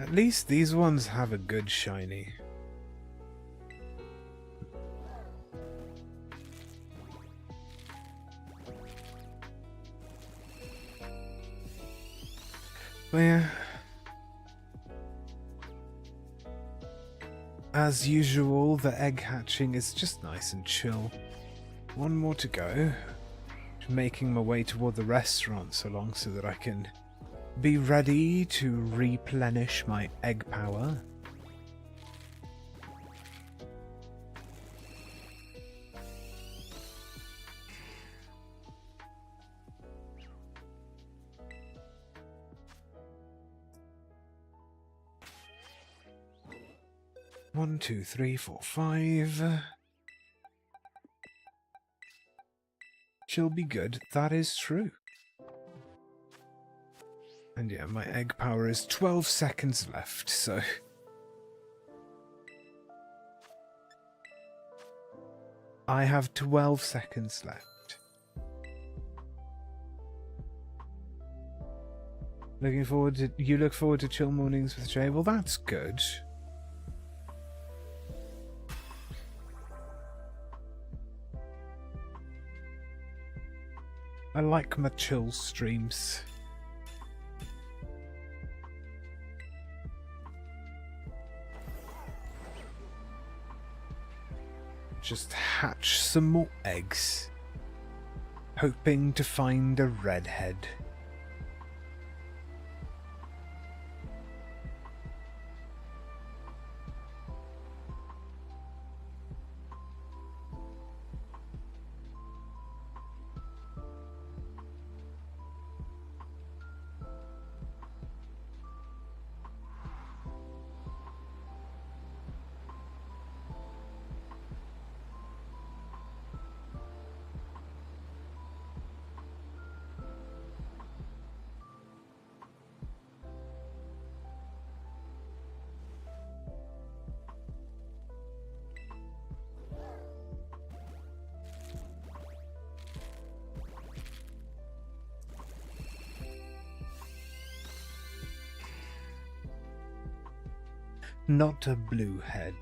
At least these ones have a good shiny. But yeah. As usual, the egg hatching is just nice and chill. One more to go. Making my way toward the restaurant so long so that I can be ready to replenish my egg power. One, two, three, four, five. She'll be good. That is true. And yeah, my egg power is 12 seconds left, so... I have 12 seconds left. Looking forward to... You look forward to chill mornings with Jay? Well, that's good. I like my chill streams. Just hatch some more eggs, hoping to find a redhead. Not a blue head.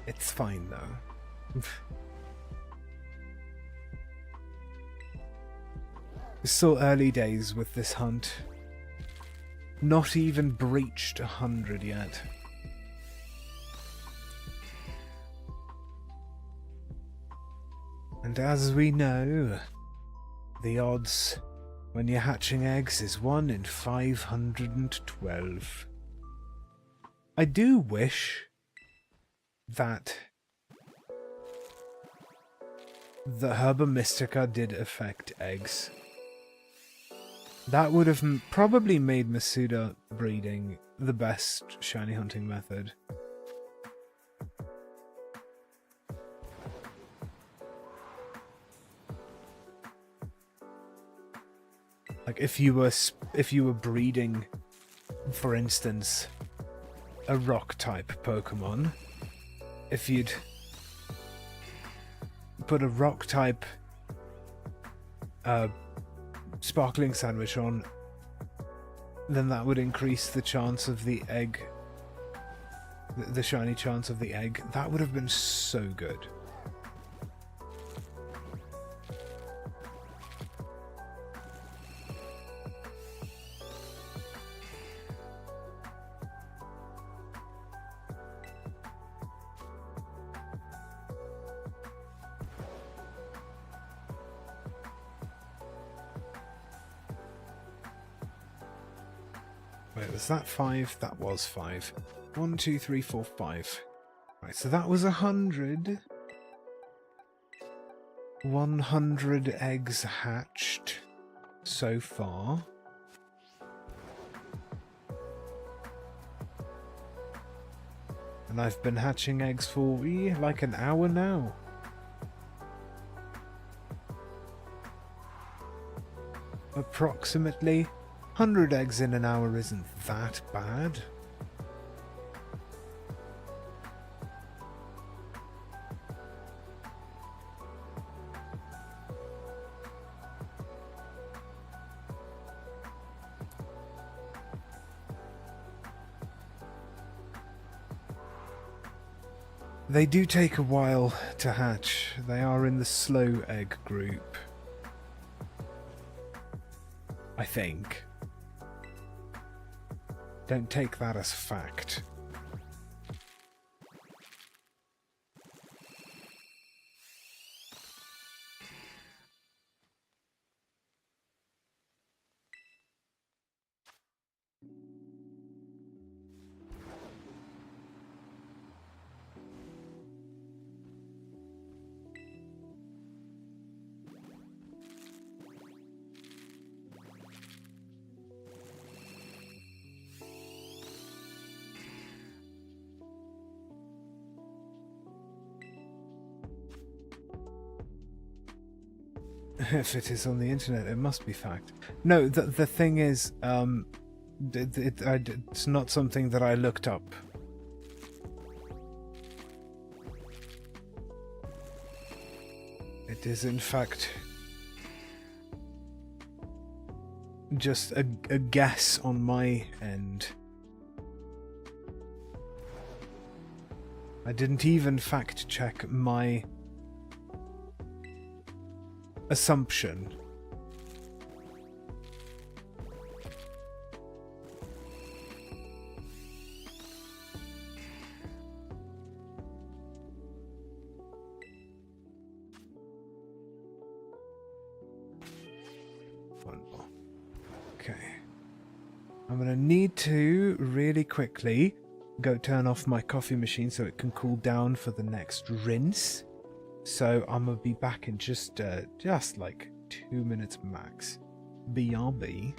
It's fine though. It's still early days with this hunt. Not even breached 100 yet. And as we know, the odds when you're hatching eggs is 1 in 512. I do wish that the Herba Mystica did affect eggs. That would have probably made Masuda breeding the best shiny hunting method. Like if you were breeding, for instance, a rock type Pokemon, if you'd put a rock type sparkling sandwich on, then that would increase the chance of the egg, the shiny chance of the egg. That would have been so good. Wait, was that 5? That was 5. 1, 2, 3, 4, 5. Right, so that was 100. 100 eggs hatched so far. And I've been hatching eggs for like an hour now. Approximately. 100 eggs in an hour isn't that bad. They do take a while to hatch. They are in the slow egg group. I think. Don't take that as fact. If it is on the internet, it must be fact. No, the thing is, it's not something that I looked up. It is, in fact, just a guess on my end. I didn't even fact check my assumption. One more. Okay. I'm gonna need to really quickly go turn off my coffee machine so it can cool down for the next rinse. So I'm gonna be back in just like 2 minutes max. BRB.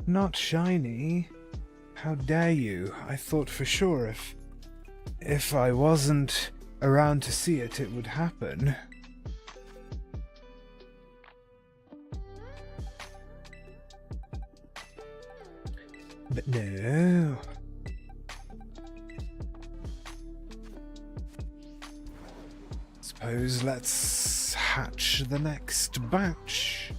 Not shiny? How dare you? I thought for sure if I wasn't around to see it, it would happen. But no. Suppose let's hatch the next batch.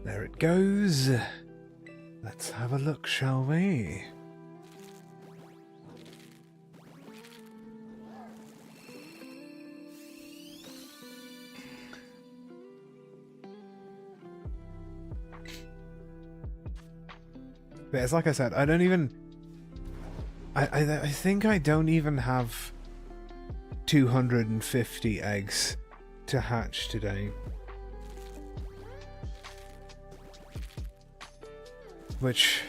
There it goes. Let's have a look, shall we? But it's like I said, I don't even... I think I don't even have 250 eggs to hatch today. Which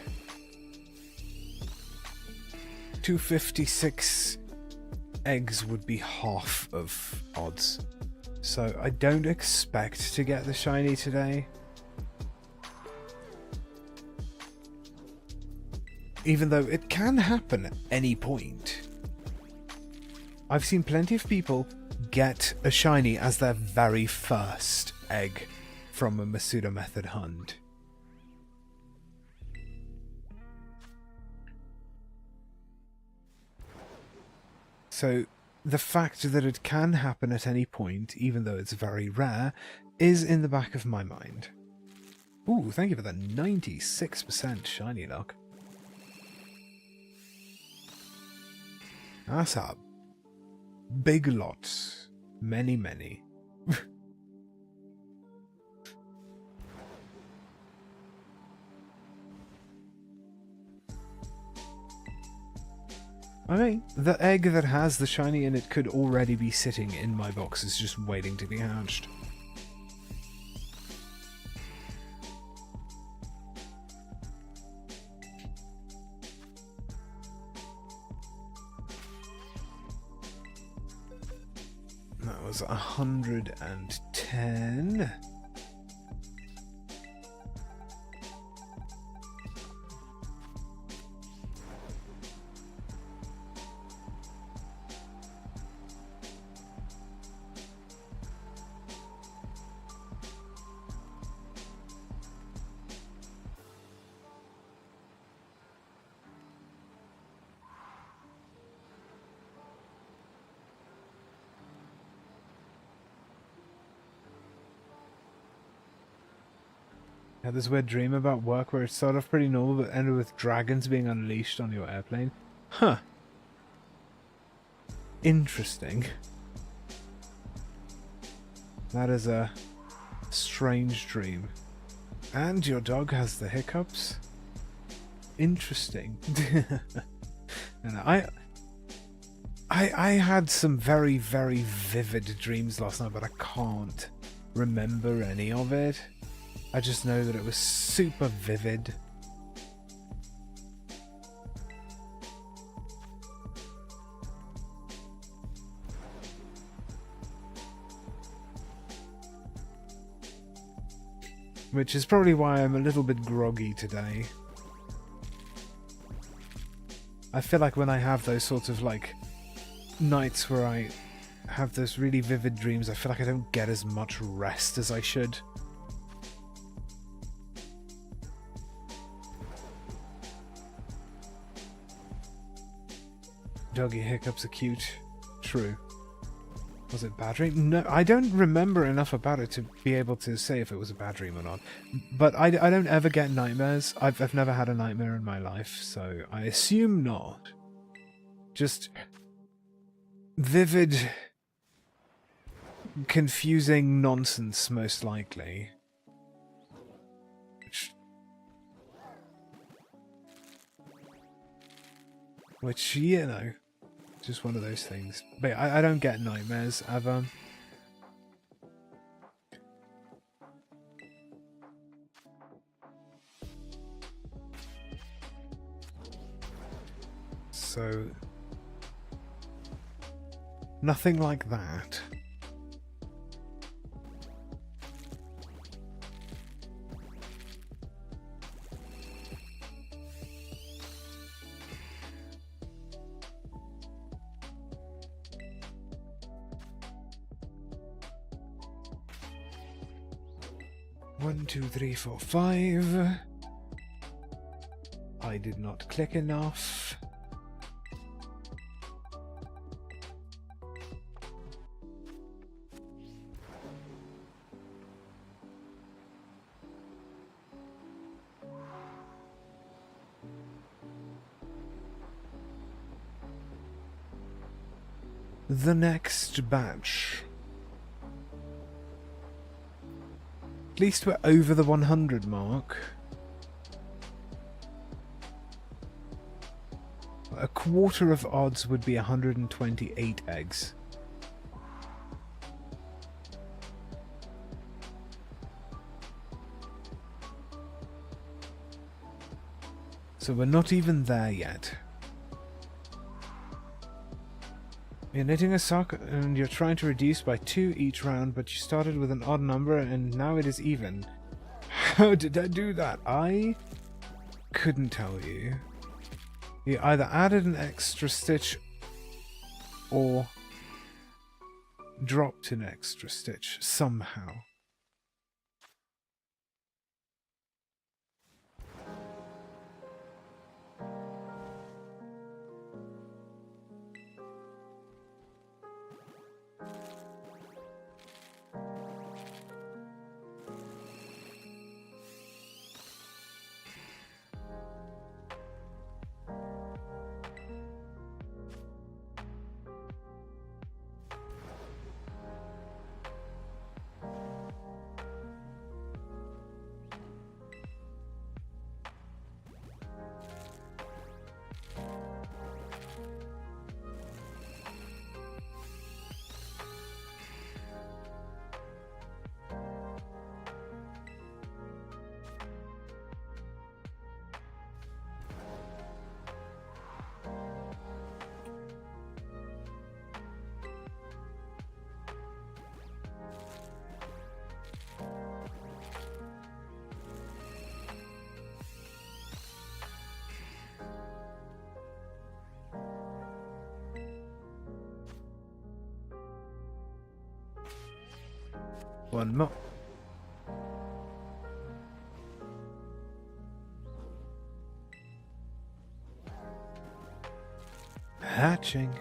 256 eggs would be half of odds. So I don't expect to get the shiny today. even though it can happen at any point. I've seen plenty of people get a shiny as their very first egg from a Masuda method hunt. So the fact that it can happen at any point, even though it's very rare, is in the back of my mind. Ooh, thank you for that 96% shiny luck. That's a big lot. Many, many. I mean, the egg that has the shiny in it could already be sitting in my boxes just waiting to be hatched. That was 110. I had this weird dream about work where it started off pretty normal but ended with dragons being unleashed on your airplane. Huh. Interesting. That is a strange dream. And your dog has the hiccups? Interesting. And I had some very, very vivid dreams last night, but I can't remember any of it. I just know that it was super vivid. Which is probably why I'm a little bit groggy today. I feel like when I have those sorts of like nights where I have those really vivid dreams, I feel like I don't get as much rest as I should. Doggy hiccups are cute. True. Was it bad dream? No, I don't remember enough about it to be able to say if it was a bad dream or not. But I don't ever get nightmares. I've never had a nightmare in my life, so I assume not. Just vivid, confusing nonsense, most likely. Which, you know, just one of those things. But I don't get nightmares ever. So, nothing like that. One, two, three, four, 5. I did not click enough. The next batch. At least we're over the 100 mark. A quarter of odds would be 128 eggs. So we're not even there yet. You're knitting a sock and you're trying to reduce by 2 each round, but you started with an odd number and now it is even. How did I do that? I couldn't tell you. He either added an extra stitch or dropped an extra stitch somehow. One more. Hatching.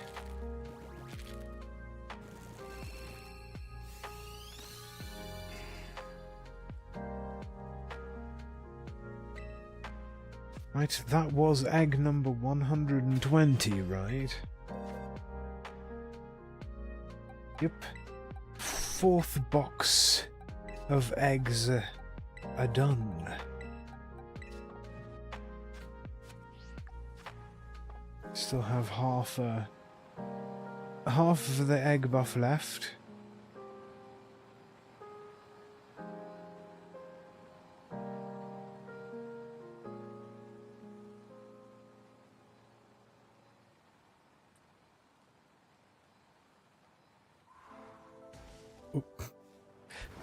Right, that was egg number 120, right? Yep. Fourth box of eggs are done. Still have half of the egg buff left.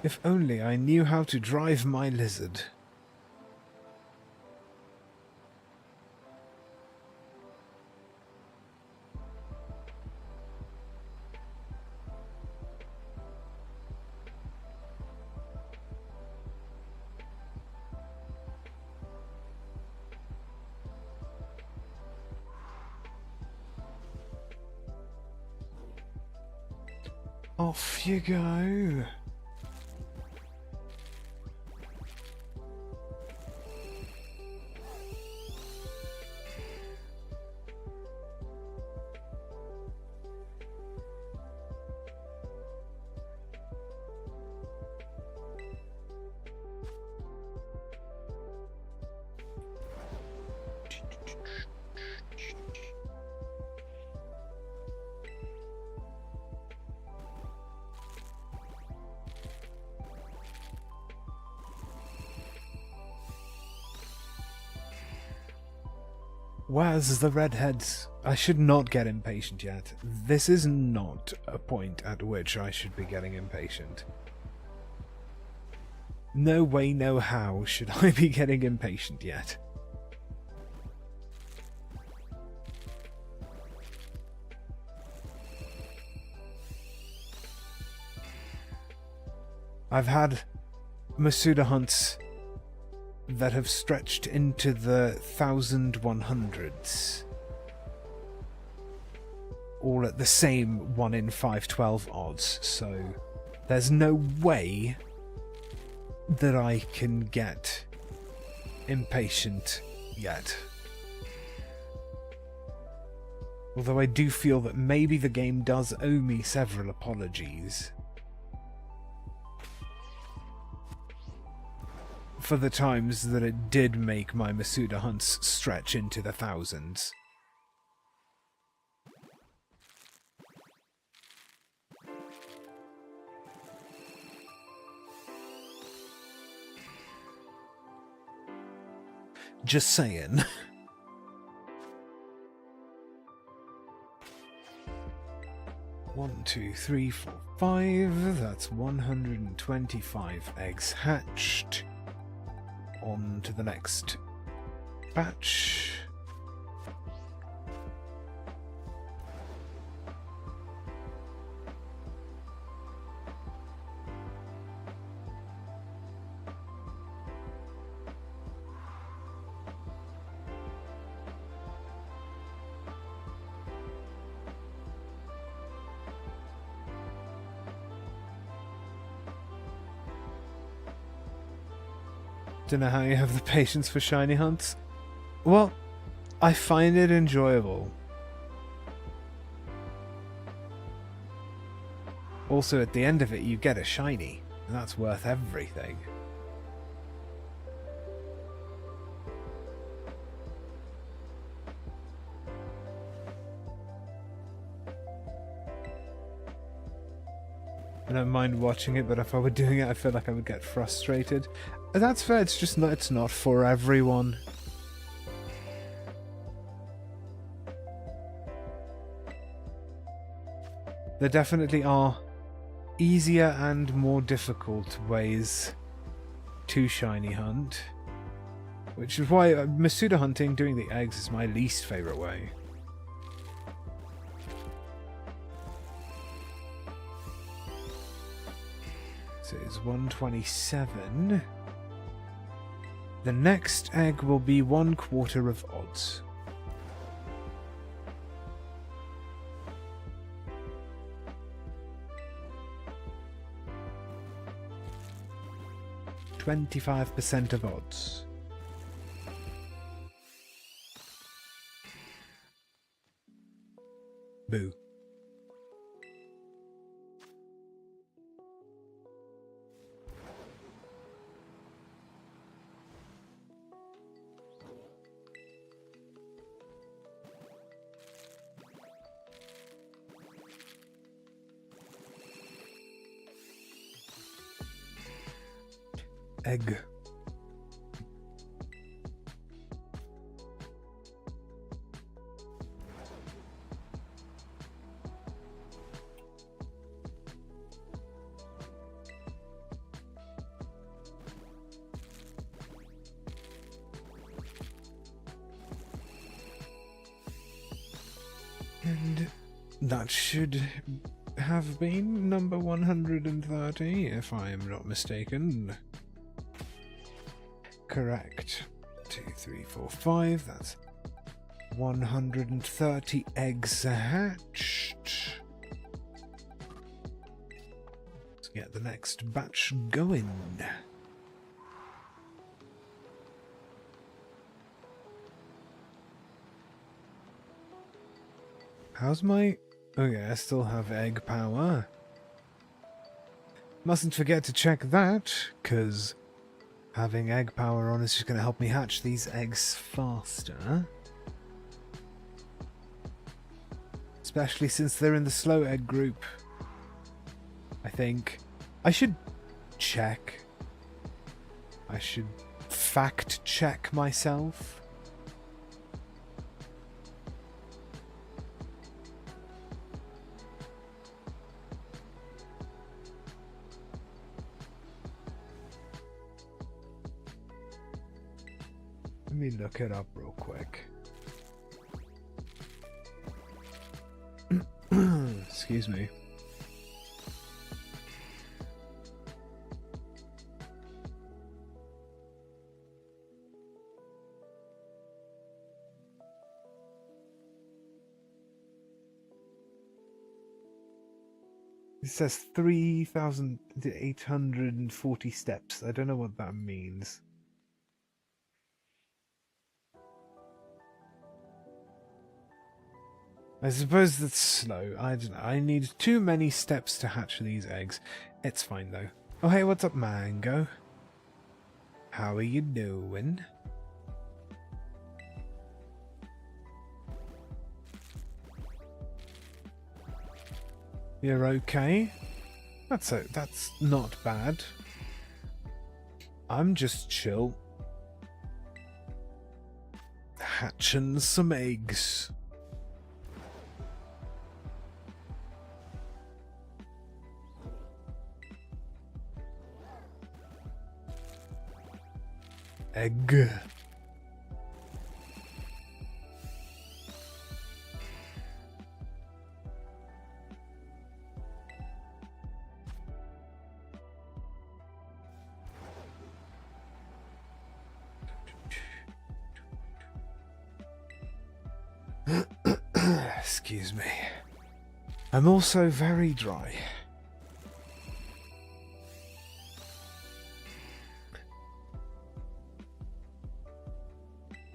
If only I knew how to drive my lizard. Off you go. Where's the redheads? I should not get impatient yet. This is not a point at which I should be getting impatient. No way, no how should I be getting impatient yet. I've had Masuda hunts that have stretched into the 1100s. All at the same 1 in 512 odds, so there's no way that I can get impatient yet. Although I do feel that maybe the game does owe me several apologies for the times that it did make my Masuda hunts stretch into the thousands. Just saying. One, two, three, four, 5. That's 125 eggs hatched. On to the next batch. Don't know how you have the patience for shiny hunts. Well, I find it enjoyable. Also, at the end of it, you get a shiny, and that's worth everything. I don't mind watching it, but if I were doing it, I feel like I would get frustrated. That's fair, it's just not, it's not for everyone. There definitely are easier and more difficult ways to shiny hunt, which is why Masuda hunting, doing the eggs, is my least favourite way. So it's 127. The next egg will be 1/4 of odds. $25% of odds. Boo. Egg. And that should have been number 130, if I am not mistaken. Correct. 2, 3, 4, 5. That's 130 eggs hatched. Let's get the next batch going. How's my... Oh yeah, I still have egg power. Mustn't forget to check that, because having egg power on is just going to help me hatch these eggs faster. Especially since they're in the slow egg group. I think I should check. I should fact check myself. Let me look it up real quick. Excuse me. It says 3,840 steps. I don't know what that means. I suppose that's slow. I don't know. I need too many steps to hatch these eggs. It's fine though. Oh hey, what's up, Mango? How are you doing? You're okay? That's not bad. I'm just chill. Hatching some eggs. Egg. Excuse me. I'm also very dry.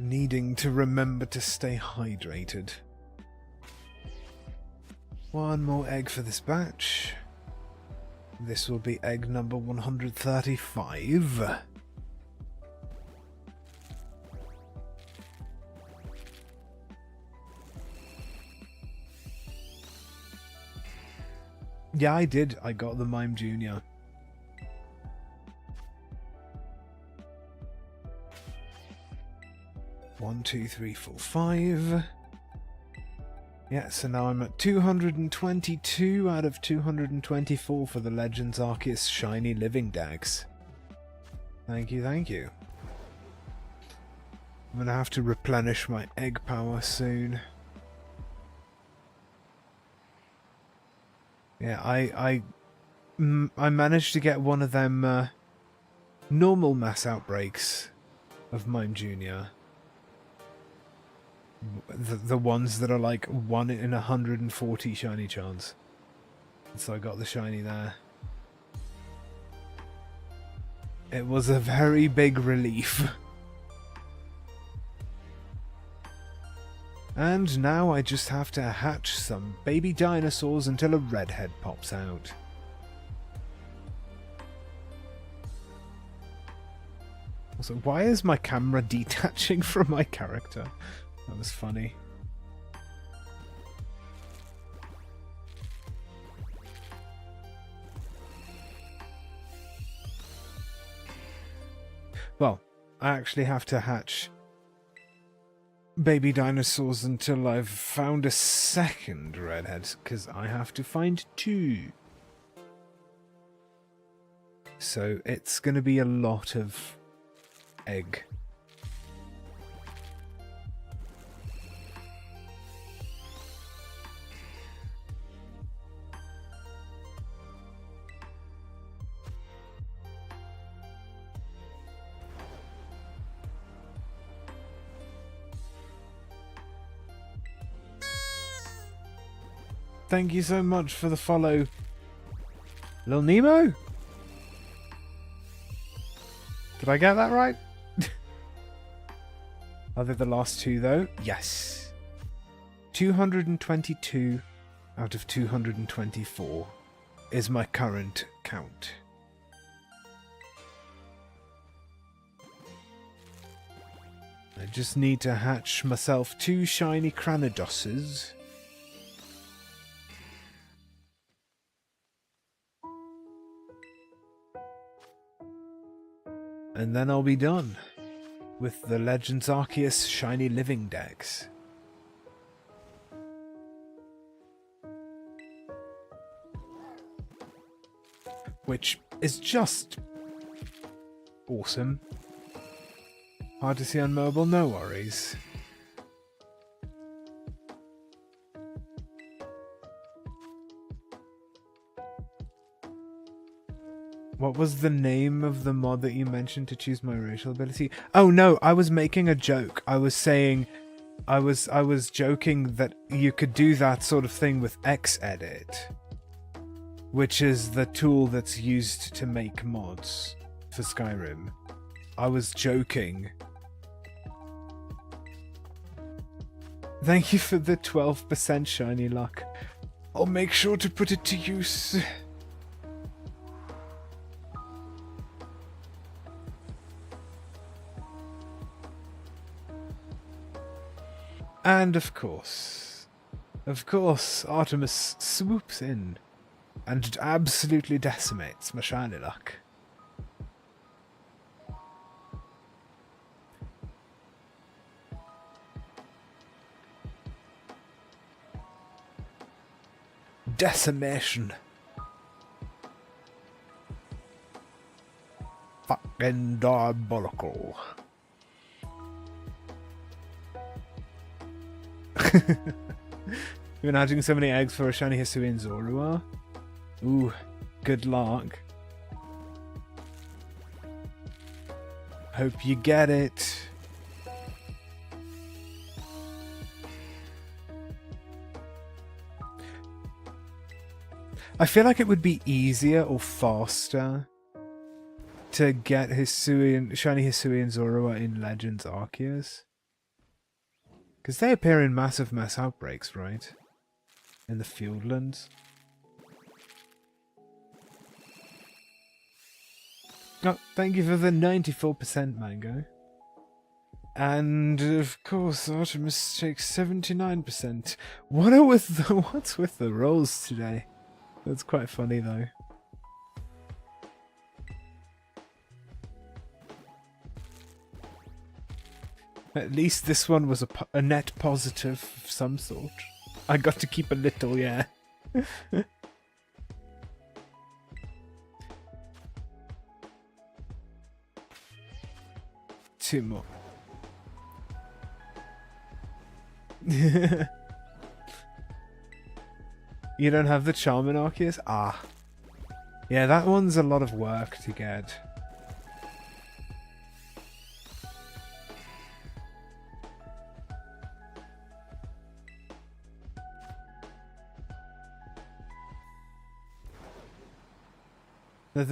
needing to remember to stay hydrated. One more egg for this batch. This will be egg number 135. Yeah, I did. I got the Mime Jr. One, two, three, four, five. Yeah, so now I'm at 222 out of 224 for the Legends Arceus Shiny Living Dex. Thank you, thank you. I'm gonna have to replenish my egg power soon. Yeah, I managed to get one of them normal mass outbreaks of Mime Jr. The ones that are like 1 in 140 shiny chance. So I got the shiny there. It was a very big relief. And now I just have to hatch some baby dinosaurs until a redhead pops out. Also, why is my camera detaching from my character? That was funny. Well, I actually have to hatch baby dinosaurs until I've found a second redhead, because I have to find 2. So it's going to be a lot of egg. Thank you so much for the follow, Lil Nemo? Did I get that right? Are they the last 2 though? Yes. 222 out of 224 is my current count. I just need to hatch myself 2 shiny Cranodosses. And then I'll be done with the Legends Arceus Shiny Living Dex. Which is just awesome. Hard to see on mobile, no worries. What was the name of the mod that you mentioned to choose my racial ability? Oh no, I was making a joke. I was saying, I was joking that you could do that sort of thing with Xedit, which is the tool that's used to make mods for Skyrim. I was joking. Thank you for the 12% shiny luck. I'll make sure to put it to use. And of course, Artemis swoops in and absolutely decimates my shiny luck. Decimation. Fucking diabolical. You've been hatching so many eggs for a shiny Hisuian Zorua. Ooh, good luck. Hope you get it. I feel like it would be easier or faster to get shiny Hisuian Zorua in Legends Arceus. Because they appear in massive mass outbreaks, right? In the fieldlands. Oh, thank you for the 94% mango. And of course, Artemis takes 79%. What's with the rolls today? That's quite funny though. At least this one was a net positive of some sort. I got to keep a little, yeah. 2 more. You don't have the Charmin Arceus? Ah. Yeah, that one's a lot of work to get.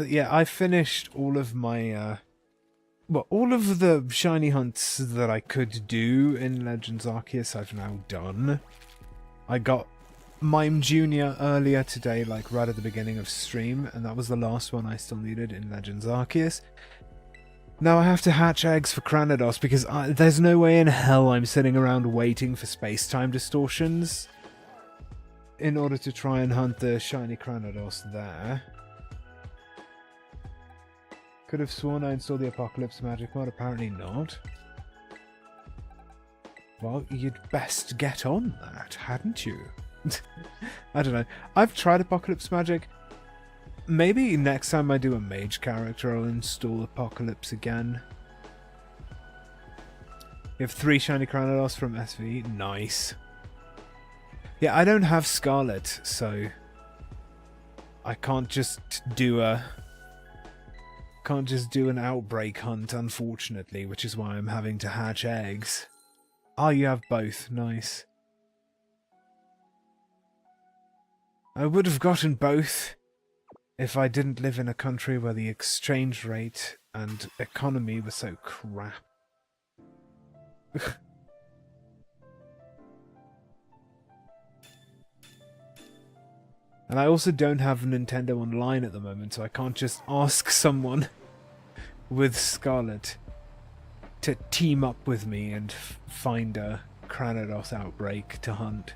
Yeah, I finished all of my, well, all of the shiny hunts that I could do in Legends Arceus I've now done. I got Mime Jr. earlier today, like right at the beginning of stream, and that was the last one I still needed in Legends Arceus. Now I have to hatch eggs for Cranidos because there's no way in hell I'm sitting around waiting for space-time distortions in order to try and hunt the shiny Cranidos there. Could have sworn I installed the Apocalypse Magic mod, apparently not. Well, you'd best get on that, hadn't you? I don't know. I've tried Apocalypse Magic. Maybe next time I do a mage character, I'll install Apocalypse again. You have 3 shiny Cranidos from SV. Nice. Yeah, I don't have Scarlet, so I can't just do an outbreak hunt, unfortunately, which is why I'm having to hatch eggs. Oh, you have both. Nice. I would have gotten both if I didn't live in a country where the exchange rate and economy were so crap. And I also don't have Nintendo Online at the moment, so I can't just ask someone with Scarlet to team up with me and find a Cranidos outbreak to hunt.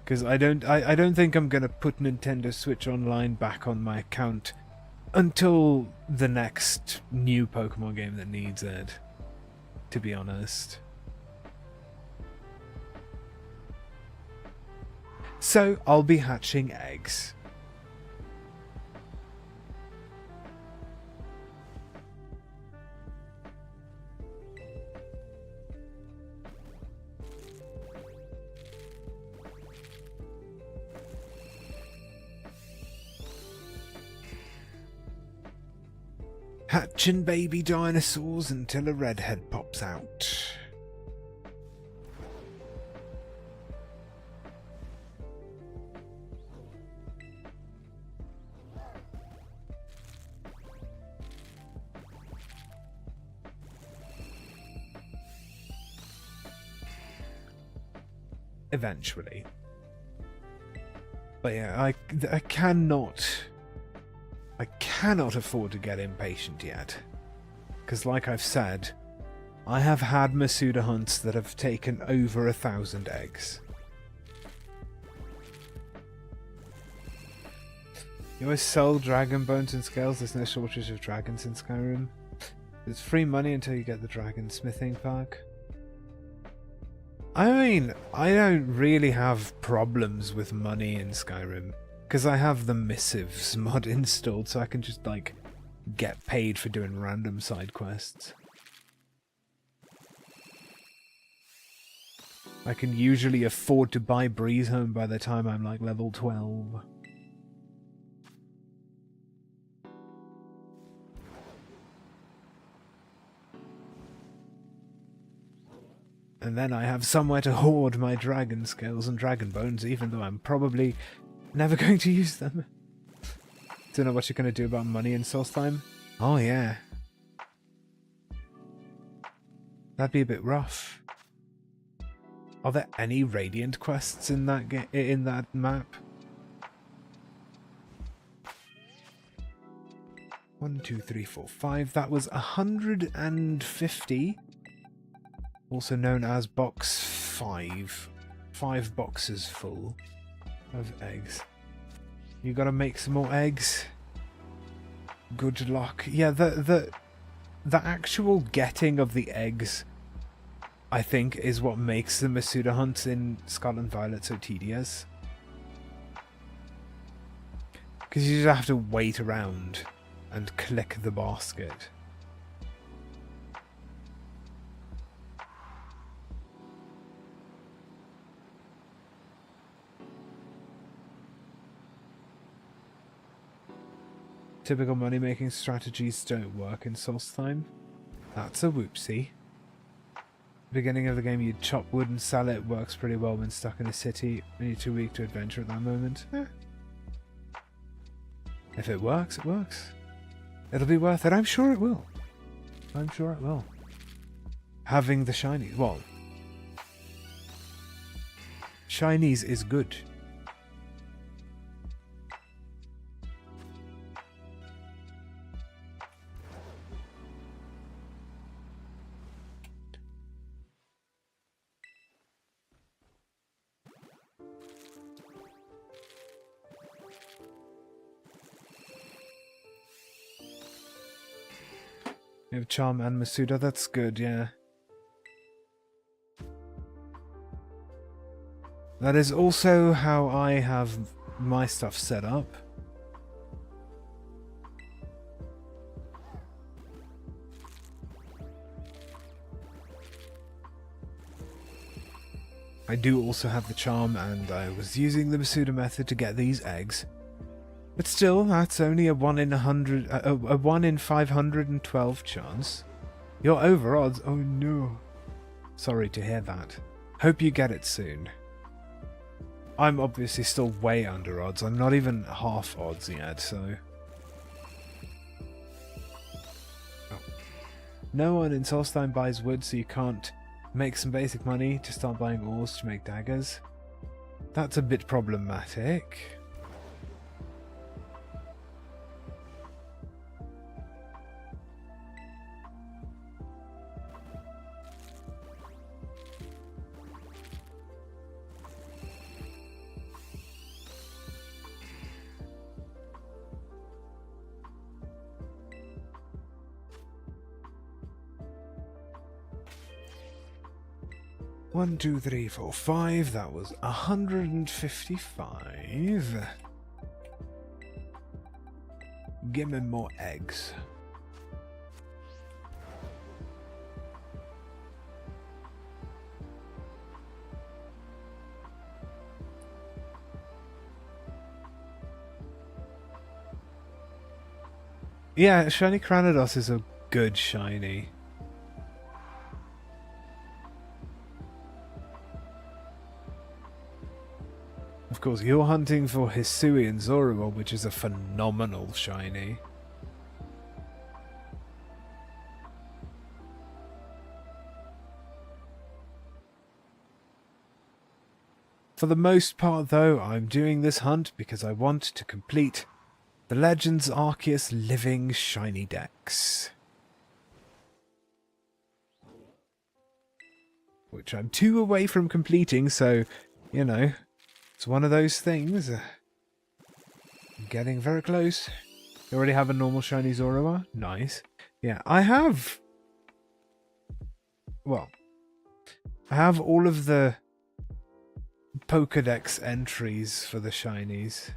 Because I don't think I'm gonna put Nintendo Switch Online back on my account until the next new Pokemon game that needs it, to be honest. So I'll be hatching eggs. Hatching baby dinosaurs until a redhead pops out. Eventually. But yeah, I cannot afford to get impatient yet. Because like I've said, I have had Masuda hunts that have taken over 1,000 eggs. You always sell dragon bones and scales, there's no shortage of dragons in Skyrim. It's free money until you get the dragon smithing pack. I mean, I don't really have problems with money in Skyrim, because I have the Missives mod installed, so I can just, like, get paid for doing random side quests. I can usually afford to buy Breeze Home by the time I'm, like, level 12. And then I have somewhere to hoard my dragon scales and dragon bones, even though I'm probably never going to use them. Don't know what you're going to do about money in Solstheim? Oh yeah. That'd be a bit rough. Are there any Radiant quests in that in that map? 1, 2, 3, 4, 5. That was 150. Also known as box 5. 5 boxes full of eggs. You gotta make some more eggs. Good luck. Yeah, the actual getting of the eggs, I think, is what makes the Masuda hunts in Scarlet and Violet so tedious. Because you just have to wait around and click the basket. Typical money-making strategies don't work in Solstheim. That's a whoopsie. Beginning of the game, you'd chop wood and sell it. Works pretty well when stuck in a city and you're too weak to adventure at that moment. If it works, it works. It'll be worth it. I'm sure it will. I'm sure it will. Having the shinies. Well, shinies is good. You have Charm and Masuda, that's good, yeah. That is also how I have my stuff set up. I do also have the Charm, and I was using the Masuda method to get these eggs. But still, that's only a 1 in 100, a 1 in 512 chance. You're over odds. Oh no. Sorry to hear that. Hope you get it soon. I'm obviously still way under odds. I'm not even half odds yet, so... Oh. No one in Solstheim buys wood, so you can't make some basic money to start buying ores to make daggers. That's a bit problematic. One, 2, 3, 4, 5. That was 155. Give me more eggs. Yeah, Shiny Cranidos is a good shiny. Of course, you're hunting for Hisui and Zorua, which is a phenomenal shiny. For the most part, though, I'm doing this hunt because I want to complete the Legends Arceus Living Shiny Dex. Which I'm 2 away from completing, so, you know... It's one of those things. Getting very close. You already have a normal shiny Zorua? Nice. Yeah, I have... Well, I have all of the Pokédex entries for the shinies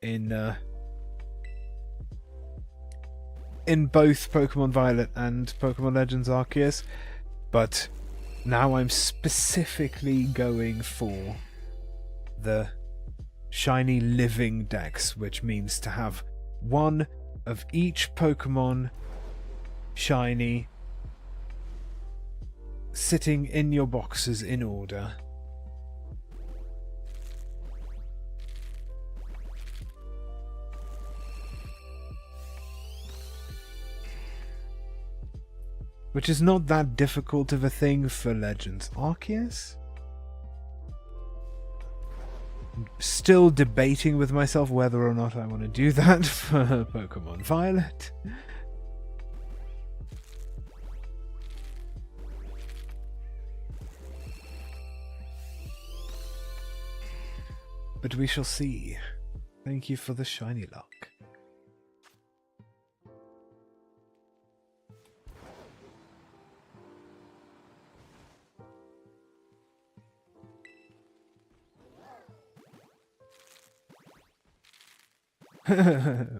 in both Pokemon Violet and Pokemon Legends Arceus, but now I'm specifically going for the shiny living dex, which means to have one of each Pokemon shiny sitting in your boxes in order. which is not that difficult of a thing for Legends Arceus. I'm still debating with myself whether or not I want to do that for Pokemon Violet. But we shall see. Thank you for the shiny luck.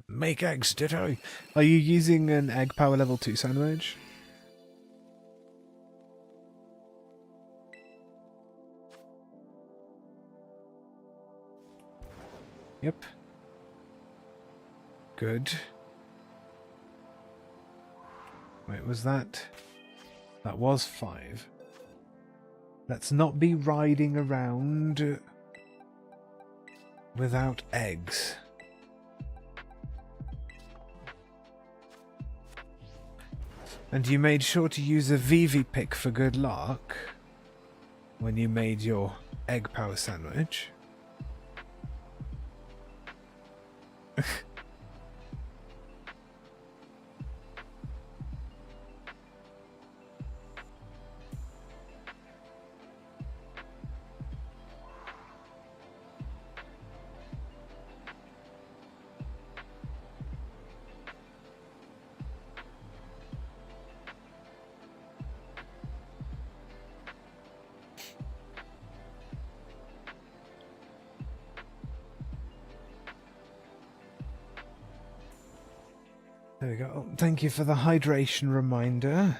Make eggs, ditto. Are you using an egg power level 2 sandwich? Yep. Good. Wait, was that... That was 5. Let's not be riding around without eggs. And you made sure to use a Vivi pick for good luck when you made your egg power sandwich. There we go. Oh, thank you for the hydration reminder.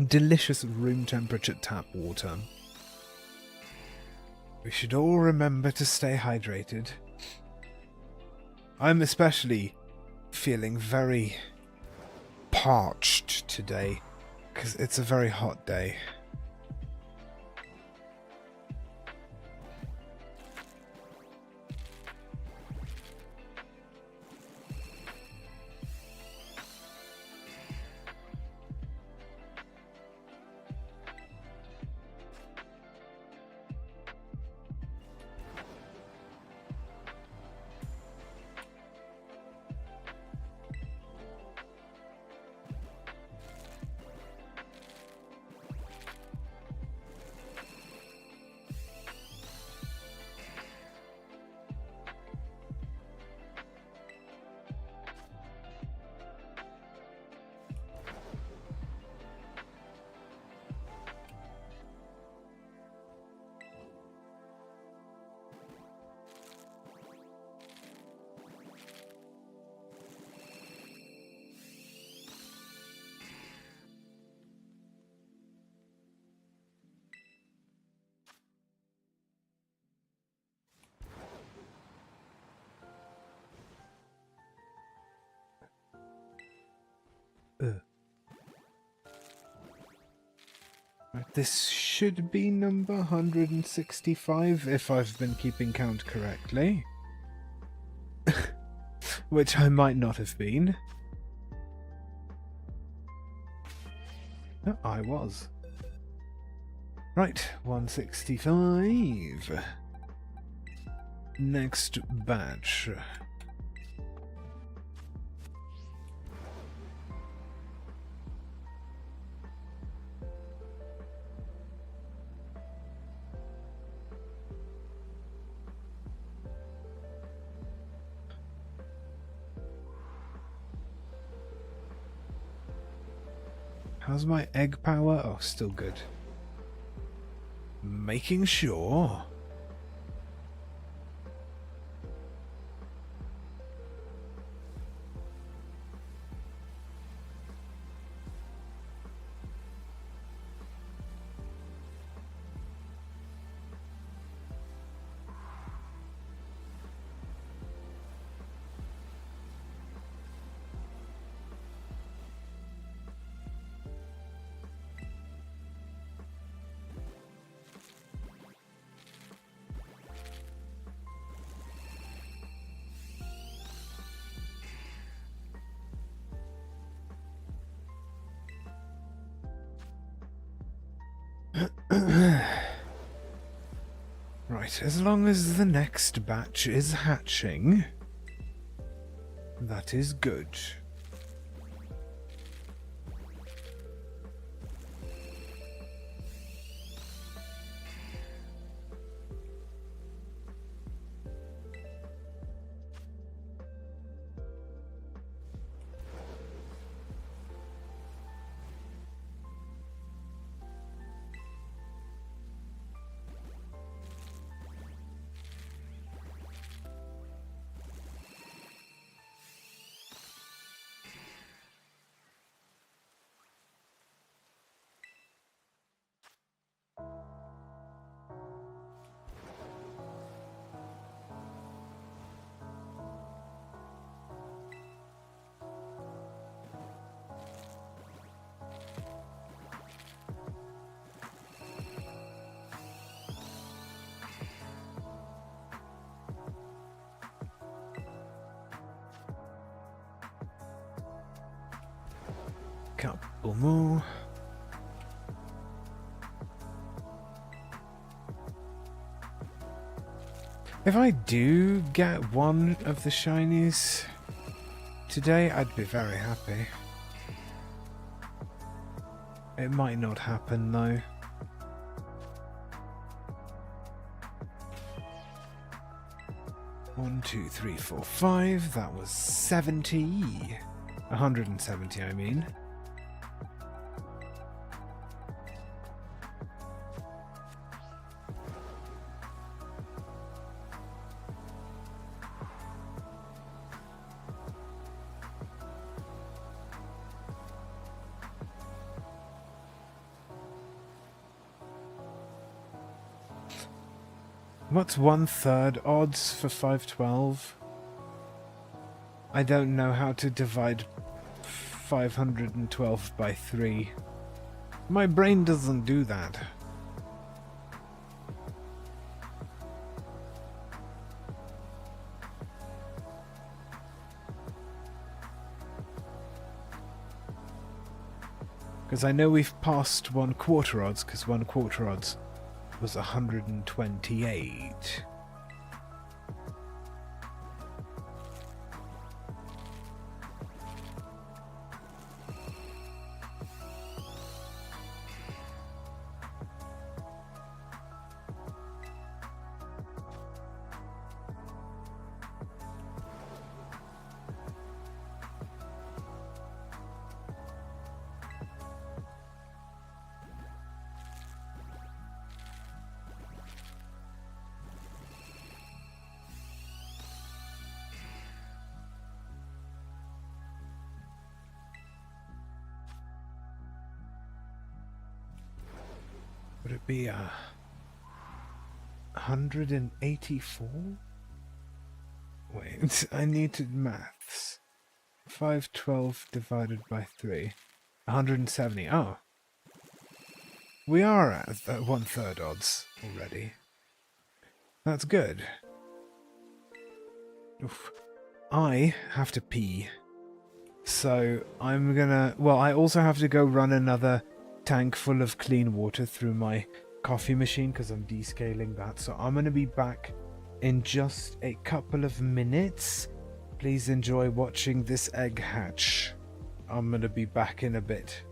Delicious room temperature tap water. We should all remember to stay hydrated. I'm especially feeling very parched today because it's a very hot day. Right, this should be number 165 if I've been keeping count correctly. Which I might not have been. No, I was. Right, 165. Next batch. How's my egg power? Oh, still good. Making sure. Right, as long as the next batch is hatching, that is good. Couple more. If I do get one of the shinies today, I'd be very happy. It might not happen though. One, two, three, four, five. That was 70. 170, I mean. What's 1/3 odds for 512? I don't know how to divide 512 by 3. My brain doesn't do that. Because I know we've passed 1/4 odds, because 1/4 odds was 128. Would it be 184? Wait, I needed maths. 512 divided by 3. 170. Oh. We are at 1/3 odds already. That's good. Oof. I have to pee. So I'm gonna... Well, I also have to go run another tank full of clean water through my coffee machine because I'm descaling that. So I'm going to be back in just a couple of minutes. Please enjoy watching this egg hatch. I'm going to be back in a bit.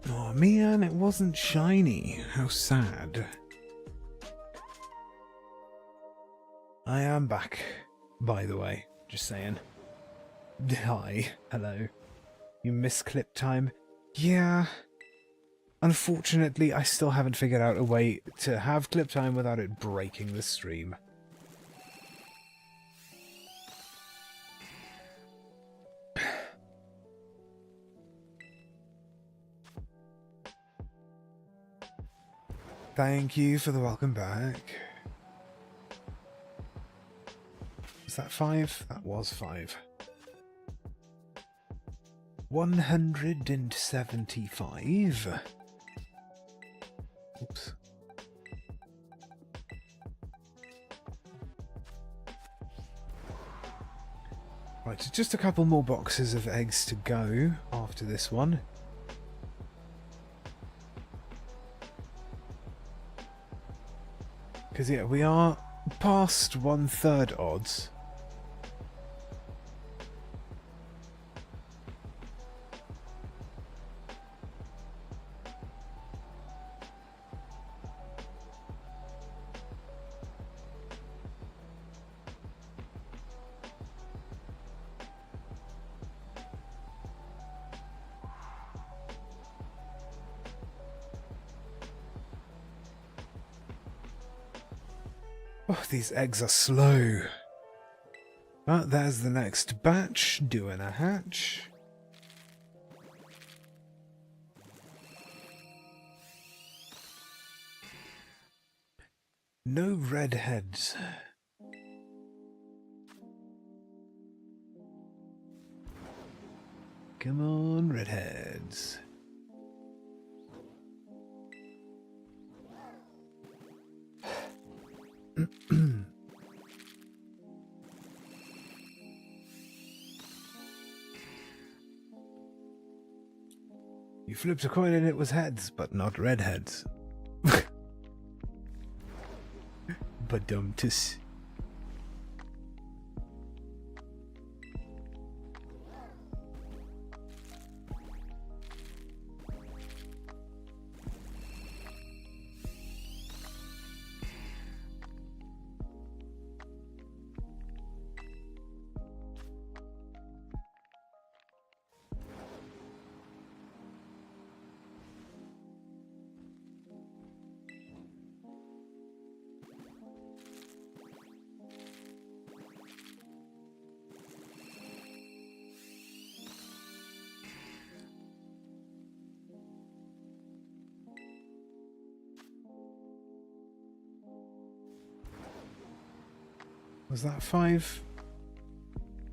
Oh man, it wasn't shiny. How sad. I am back, by the way. Just saying. Hi. Hello. You missed clip time? Yeah. Unfortunately, I still haven't figured out a way to have clip time without it breaking the stream. Thank you for the welcome back. Was that 5? That was 5. 175. Oops. Right, just a couple more boxes of eggs to go after this one. Because, yeah, we are past 1/3 odds. Oh, these eggs are slow. But there's the next batch doing a hatch. No redheads. Come on, redheads. You flipped a coin and it was heads, but not redheads. But dumb-tis. Was that 5?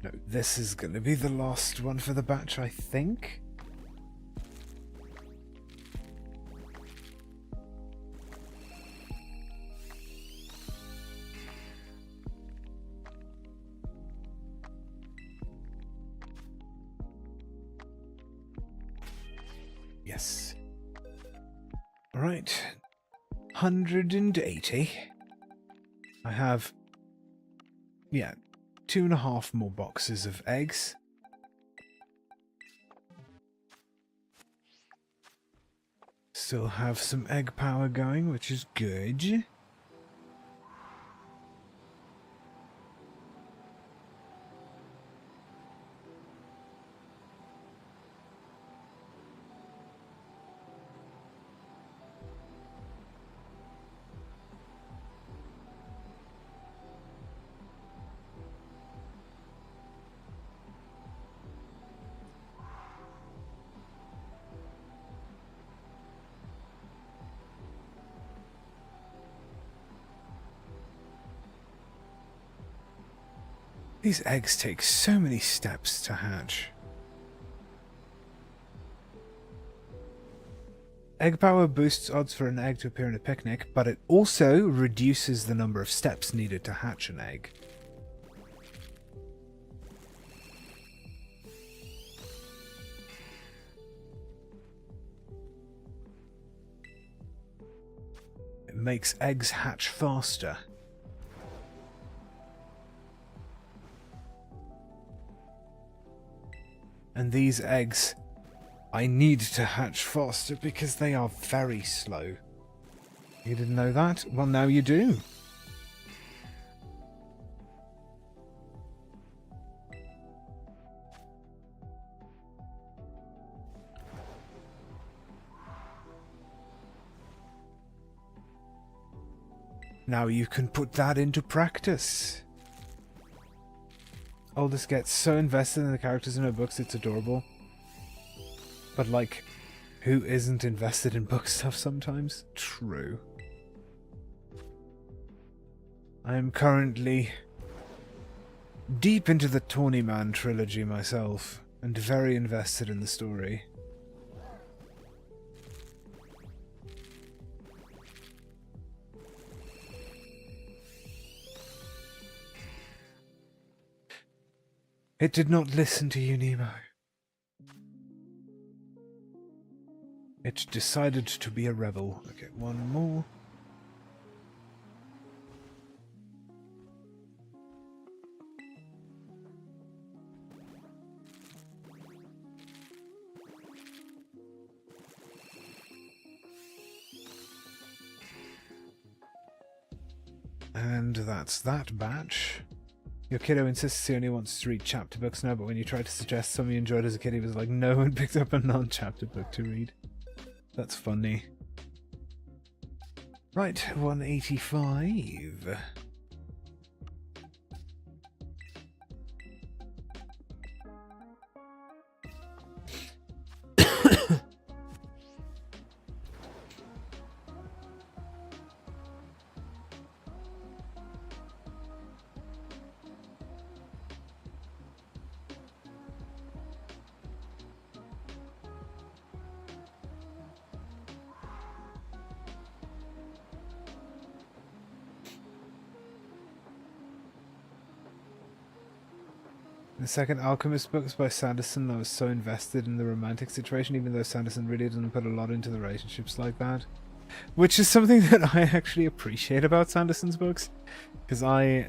No, this is going to be the last one for the batch, I think. Yes. Right. 180. I have... yeah, 2.5 more boxes of eggs. Still have some egg power going, which is good. These eggs take so many steps to hatch. Egg power boosts odds for an egg to appear in a picnic, but it also reduces the number of steps needed to hatch an egg. It makes eggs hatch faster. And these eggs I need to hatch faster because they are very slow. You didn't know that? Well, now you do. Now you can put that into practice. Aldous gets so invested in the characters in her books, it's adorable. But, like, who isn't invested in book stuff sometimes? True. I am currently deep into the Tawny Man trilogy myself, and very invested in the story. It did not listen to you, Nemo. It decided to be a rebel. Okay, one more. And that's that batch. Your kiddo insists he only wants to read chapter books now, but when you try to suggest some you enjoyed as a kid, he was like, no, and picked up a non-chapter book to read. That's funny. Right, 185. The second Alchemist book is by Sanderson. I was so invested in the romantic situation, even though Sanderson really doesn't put a lot into the relationships like that. Which is something that I actually appreciate about Sanderson's books. Because I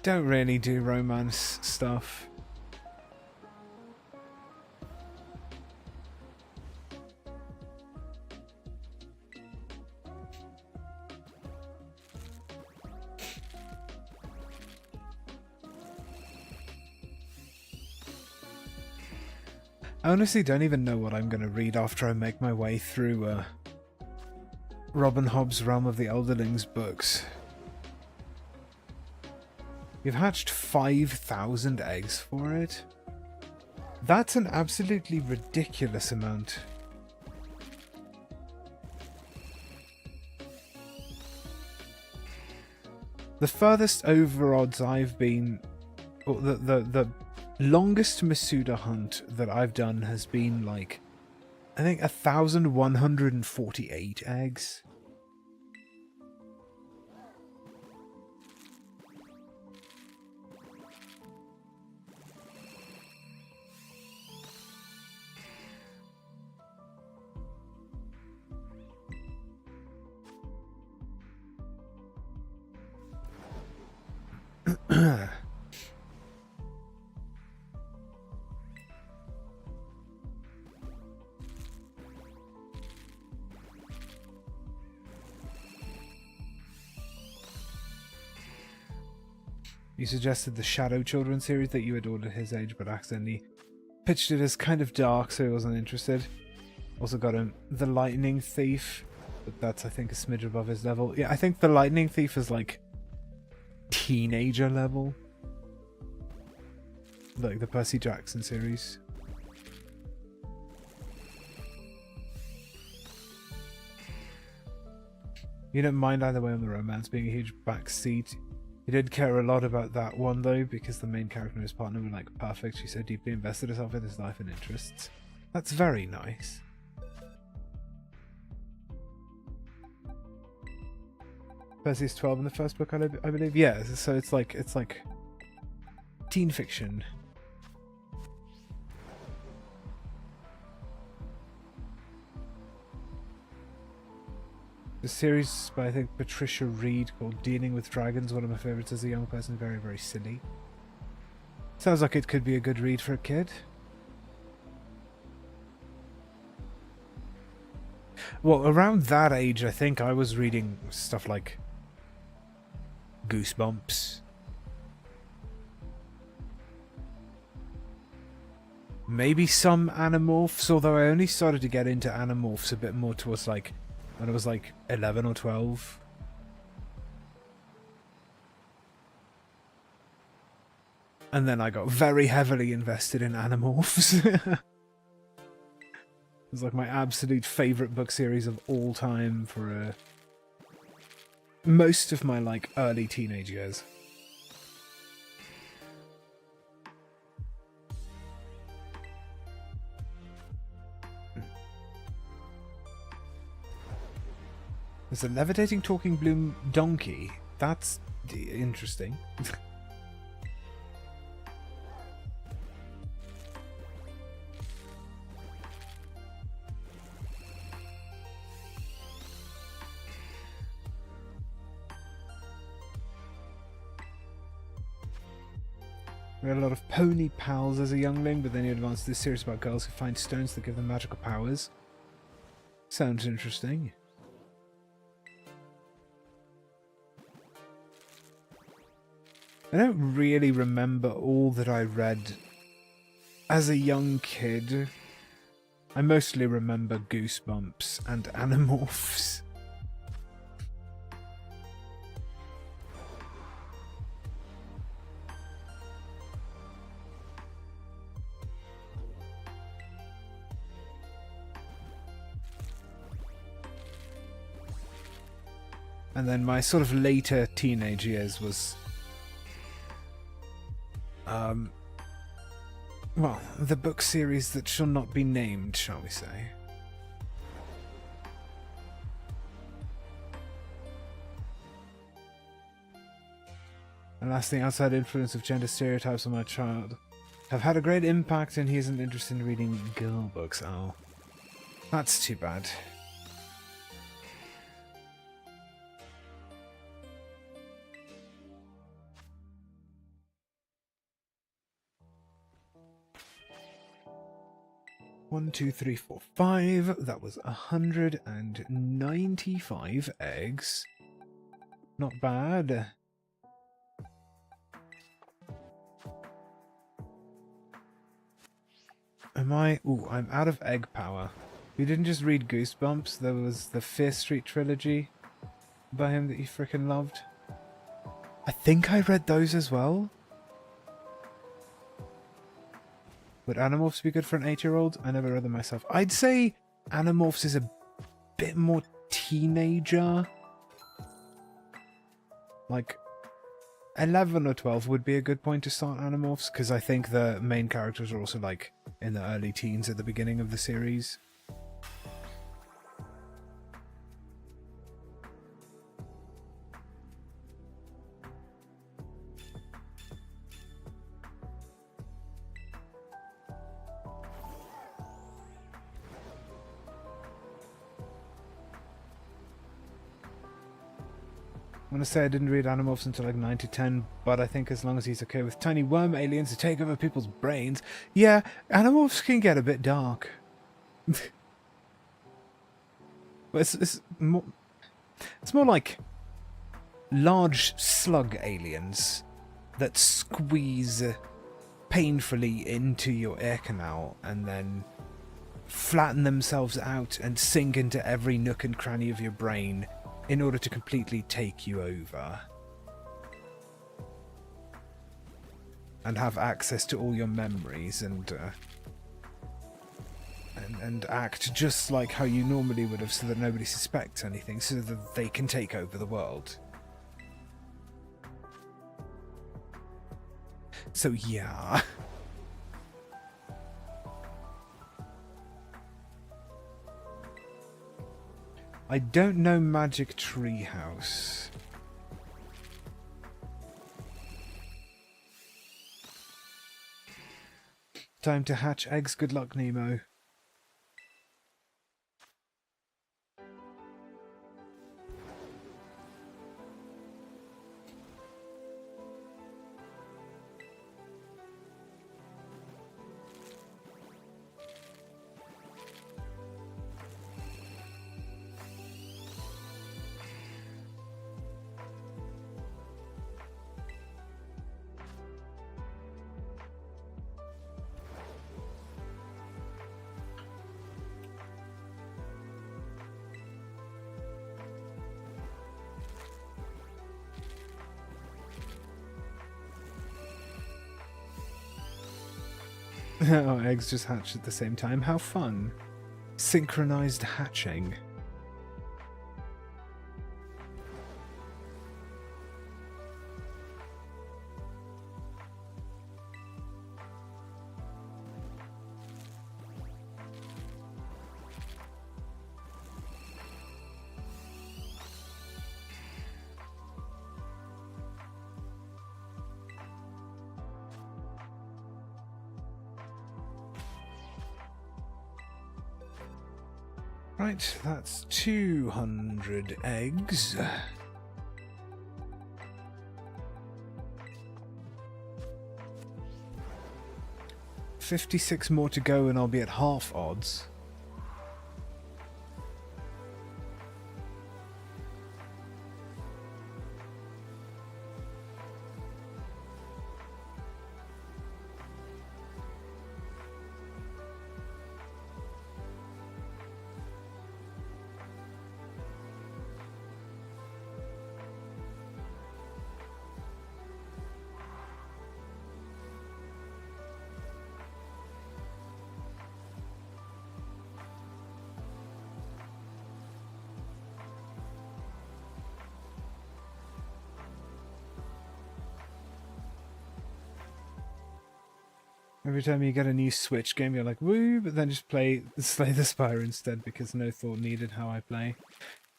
don't really do romance stuff. I honestly don't even know what I'm going to read after I make my way through Robin Hobb's Realm of the Elderlings books. You've hatched 5,000 eggs for it? That's an absolutely ridiculous amount. The furthest over odds I've been... Or the longest Masuda hunt that I've done has been like, I think 1,148 eggs. You suggested the Shadow Children series that you adored at his age, but accidentally pitched it as kind of dark, so he wasn't interested. Also got him The Lightning Thief, but that's, I think, a smidge above his level. Yeah, I think The Lightning Thief is like teenager level. Like the Percy Jackson series. You don't mind either way on the romance being a huge backseat. He did care a lot about that one though, because the main character and his partner were like perfect. She so deeply invested herself in his life and interests. That's very nice. Percy's 12 in the first book, I believe. Yeah, so it's like teen fiction. The series by, I think, Patricia Reed called Dealing with Dragons, one of my favourites as a young person, very, very silly. Sounds like it could be a good read for a kid. Well, around that age, I think I was reading stuff like Goosebumps. Maybe some Animorphs, although I only started to get into Animorphs a bit more towards like when I was like 11 or 12. And then I got very heavily invested in Animorphs. It was like my absolute favourite book series of all time for most of my like early teenage years. There's a levitating talking bloom donkey. That's interesting. We had a lot of pony pals as a youngling, but then you advanced this series about girls who find stones that give them magical powers. Sounds interesting. I don't really remember all that I read as a young kid. I mostly remember Goosebumps and Animorphs. And then my sort of later teenage years was well, the book series that shall not be named, shall we say. And last thing, outside influence of gender stereotypes on my child have had a great impact, and he isn't interested in reading girl books. Oh, that's too bad. One, two, three, four, five. That was 195 eggs. Not bad. Am I... Ooh, I'm out of egg power. You didn't just read Goosebumps. There was the Fear Street trilogy by him that you frickin' loved. I think I read those as well. Would Animorphs be good for an 8-year-old? I never read them myself. I'd say Animorphs is a bit more teenager. Like, 11 or 12 would be a good point to start Animorphs, because I think the main characters are also, like, in the early teens at the beginning of the series. I'm gonna say I didn't read Animorphs until like 9 to 10, but I think as long as he's okay with tiny worm aliens to take over people's brains, yeah, Animorphs can get a bit dark. But it's more like large slug aliens that squeeze painfully into your ear canal and then flatten themselves out and sink into every nook and cranny of your brain in order to completely take you over. And have access to all your memories and act just like how you normally would have, so that nobody suspects anything, so that they can take over the world. So yeah. I don't know Magic Treehouse. Time to hatch eggs. Good luck, Nemo. Oh, eggs just hatch at the same time. How fun. Synchronized hatching. Right, that's 200 eggs. $56 more to go and I'll be at half odds. Every time you get a new Switch game, you're like, woo, but then just play Slay the Spire instead because no thought needed how I play.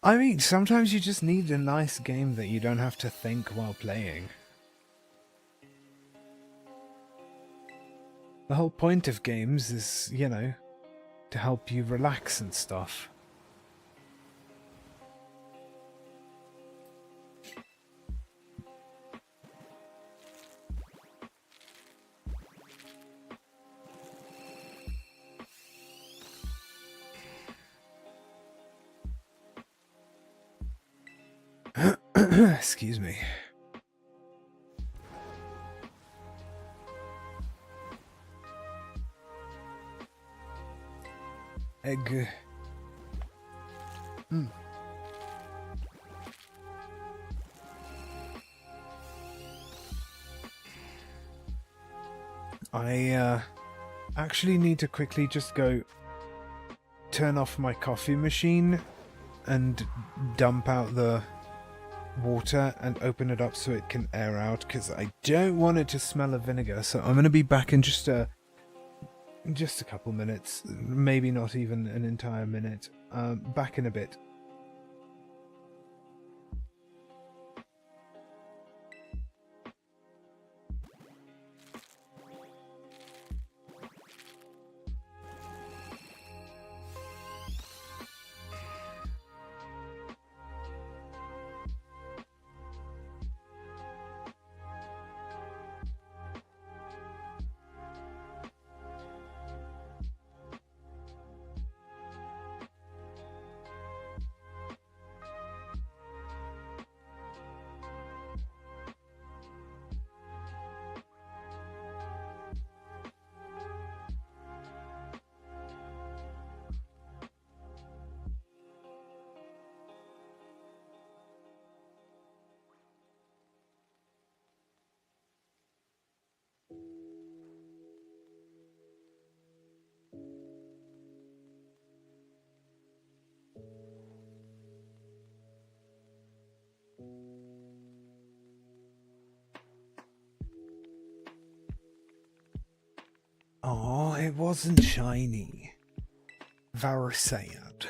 I mean, sometimes you just need a nice game that you don't have to think while playing. The whole point of games is, you know, to help you relax and stuff. Excuse me. Egg. I actually need to quickly just go turn off my coffee machine and dump out the water and open it up so it can air out because I don't want it to smell of vinegar. So I'm going to be back in just a couple minutes, maybe not even an entire minute. Back in a bit. Oh, it wasn't shiny. Very sad.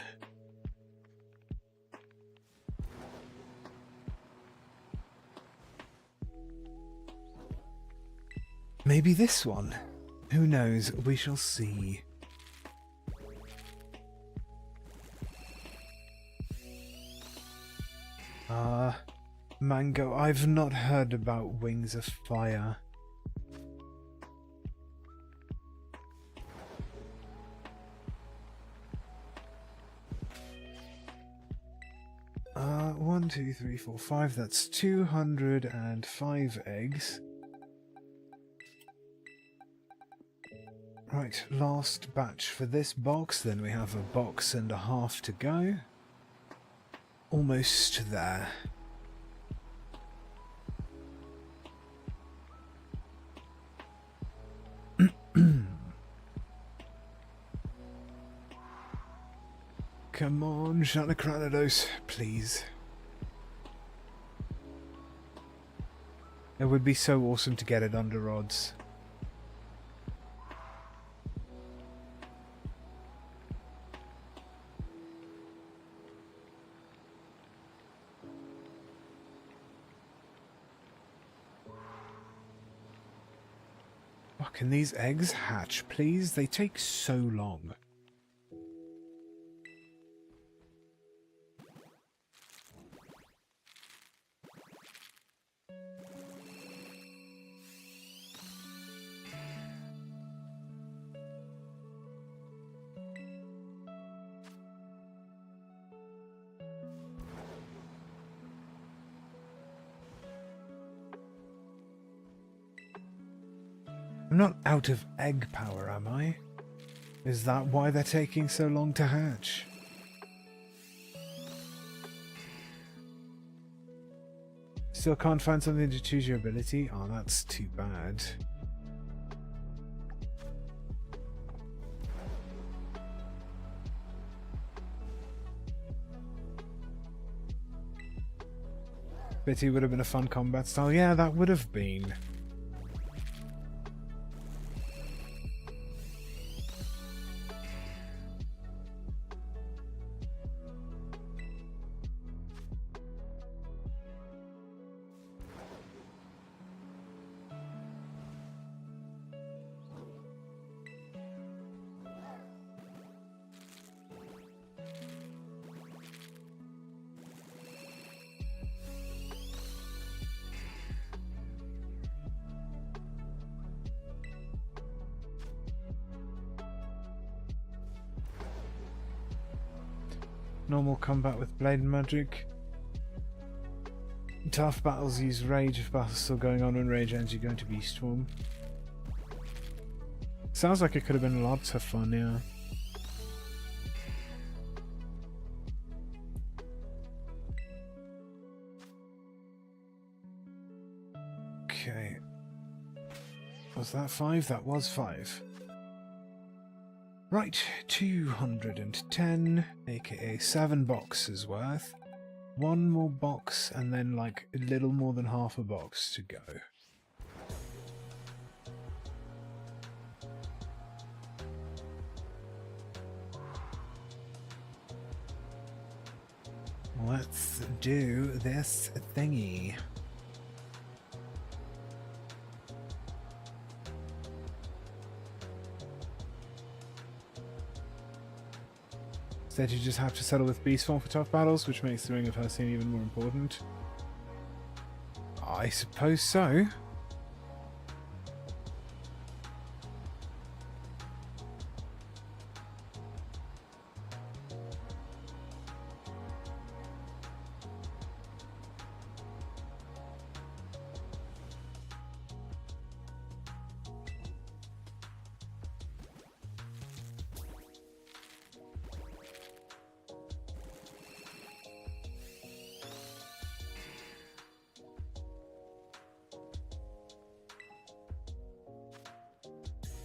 Maybe this one. Who knows? We shall see. Mango. I've not heard about Wings of Fire. One, two, three, four, five. That's 205 eggs. Right, last batch for this box. Then we have a box and a half to go. Almost there. Come on, Shanacranidos, please. It would be so awesome to get it under odds. Oh, can these eggs hatch, please? They take so long. I'm not out of egg power, am I? Is that why they're taking so long to hatch? Still can't find something to choose your ability? Oh, that's too bad. Bitty would have been a fun combat style. Yeah, that would have been. Normal combat with blade magic. Tough battles use rage. If battle's still going on when rage ends, you go into beast form. Sounds like it could have been lots of fun, yeah. Okay. Was that 5? That was 5. Right, 210, aka 7 boxes worth. One more box and then like a little more than half a box to go. Let's do this thingy. Instead you just have to settle with beast form for tough battles, which makes the Ring of Hercene even more important. I suppose so.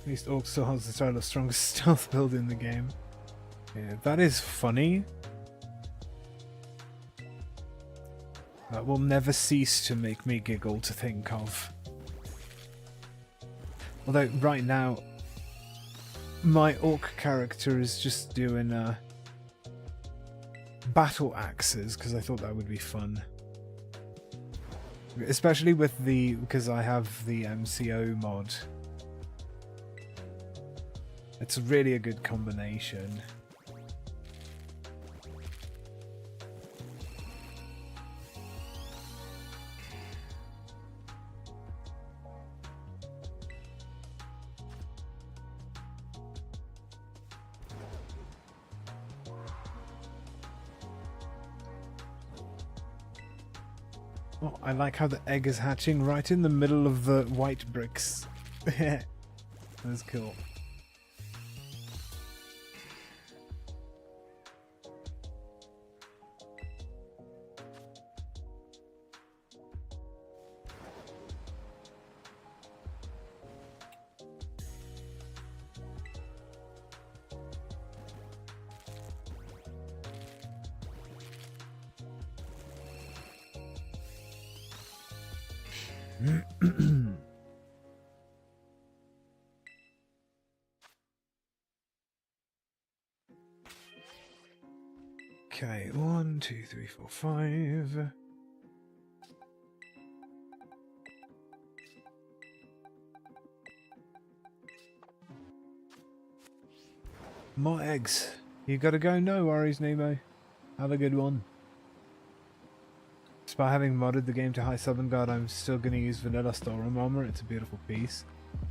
At least Orc still holds the title of strongest stealth build in the game. Yeah, that is funny. That will never cease to make me giggle to think of. Although right now, my Orc character is just doing battle axes because I thought that would be fun. Especially with because I have the MCO mod. It's really a good combination. Oh, I like how the egg is hatching right in the middle of the white bricks. That's cool. Okay, 1, 2, 3, 4, 5. More eggs. You gotta go? No worries, Nemo. Have a good one. Despite having modded the game to High Southern Guard, I'm still gonna use Vanilla Storeroom Armor. It's a beautiful piece.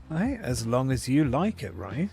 Hey, as long as you like it, right?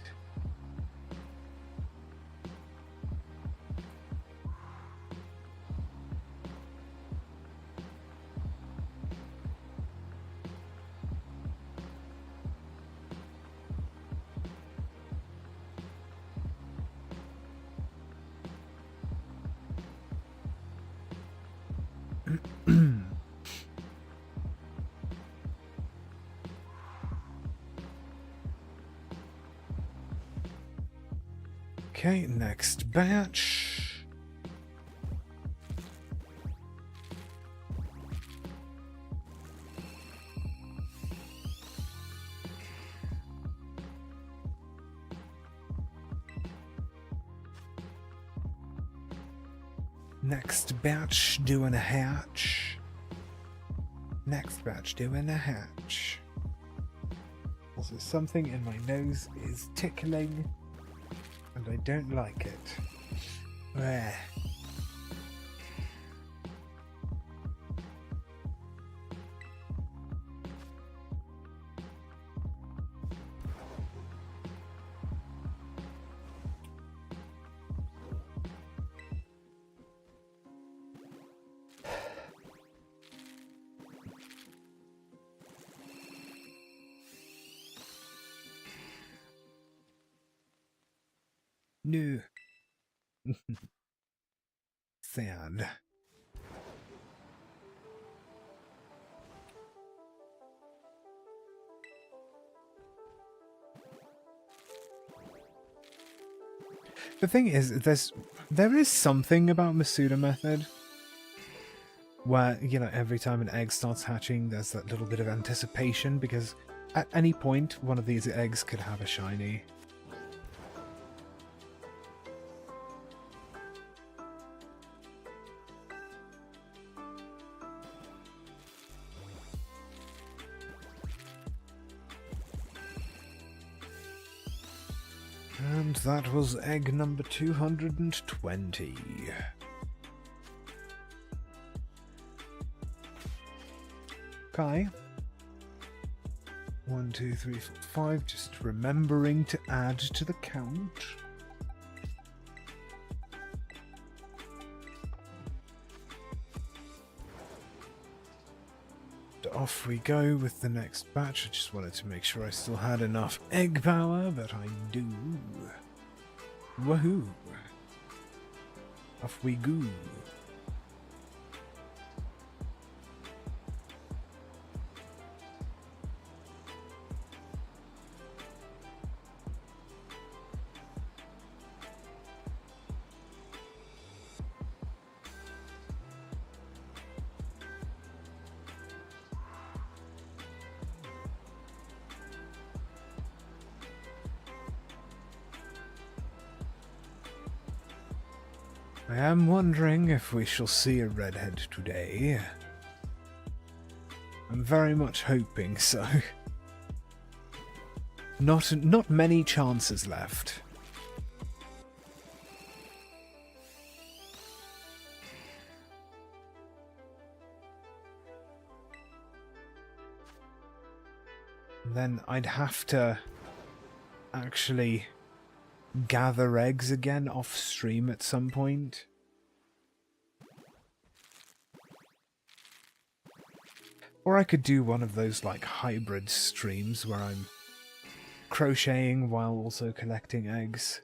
Okay, next batch. Next batch doing a hatch. Next batch doing a hatch. Also, something in my nose is tickling, and I don't like it. Ugh. No. Sad. The thing is, there is something about Masuda method where, you know, every time an egg starts hatching, there's that little bit of anticipation, because at any point, one of these eggs could have a shiny. And that was egg number 220. Okay. 1, 2, 3, 4, 5. Just remembering to add to the count. Off we go with the next batch. I just wanted to make sure I still had enough egg power, but I do. Woohoo! Off we go. I am wondering if we shall see a redhead today. I'm very much hoping so. Not many chances left. Then I'd have to actually gather eggs again off stream at some point. Or I could do one of those like hybrid streams where I'm crocheting while also collecting eggs.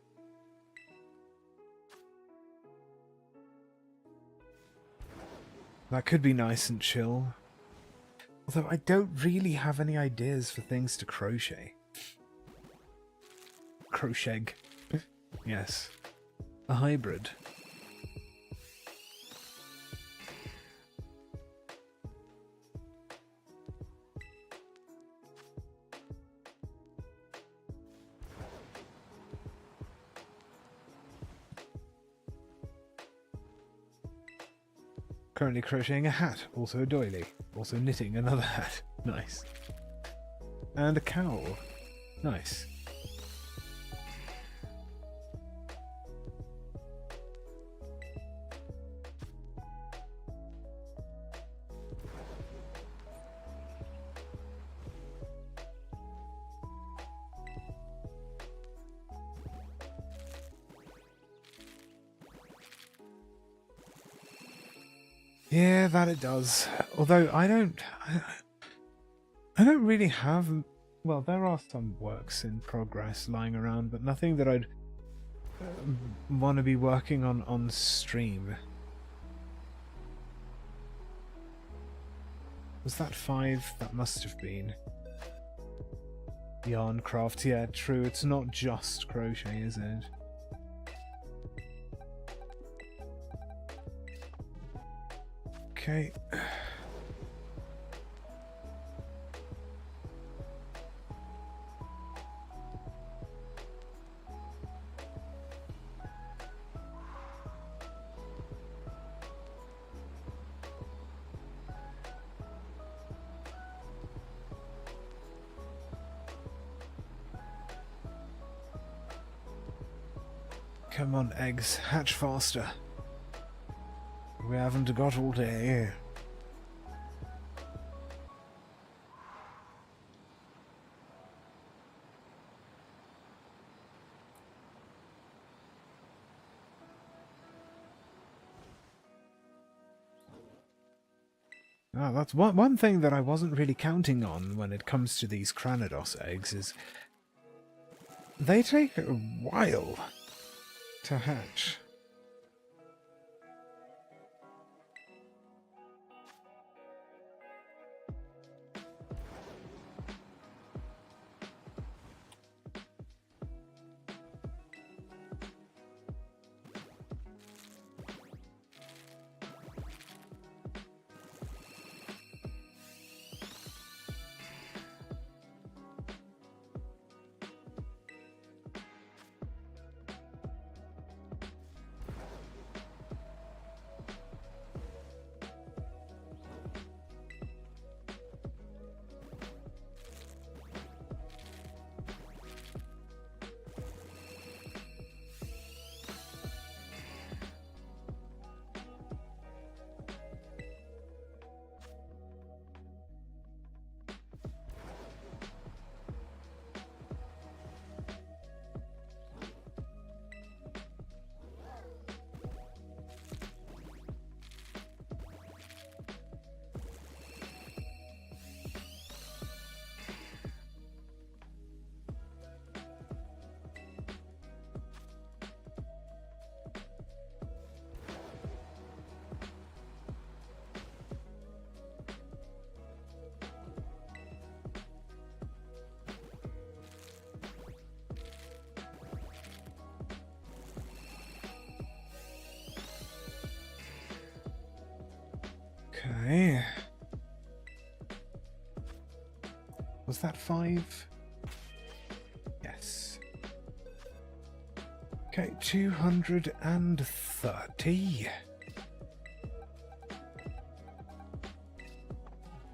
That could be nice and chill. Although I don't really have any ideas for things to crochet. Crochet. Yes. A hybrid. Currently crocheting a hat, also a doily, also knitting another hat. Nice. And a cowl. Nice. Yeah, that it does. Although I don't really have. Well, there are some works in progress lying around, but nothing that I'd want to be working on stream. Was that 5? That must have been. Yarn craft, yeah, true. It's not just crochet, is it? Okay. Come on, eggs, hatch faster. We haven't got all day. Ah, that's one thing that I wasn't really counting on when it comes to these Cranidos eggs is they take a while to hatch. Okay. Was that 5? Yes. Okay, 230.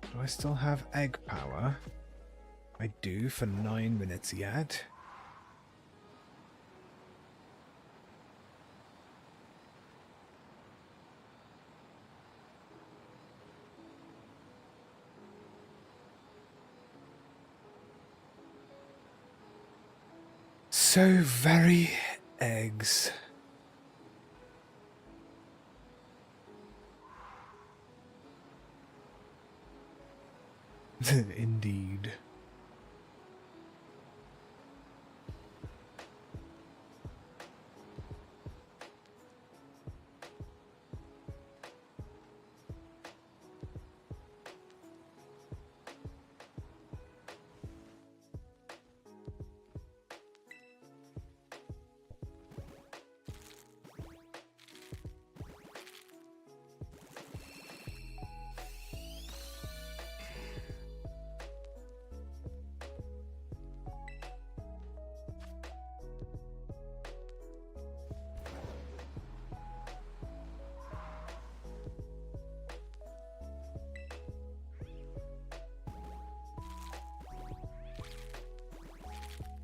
Do I still have egg power? I do for 9 minutes yet. So very eggs. Indeed.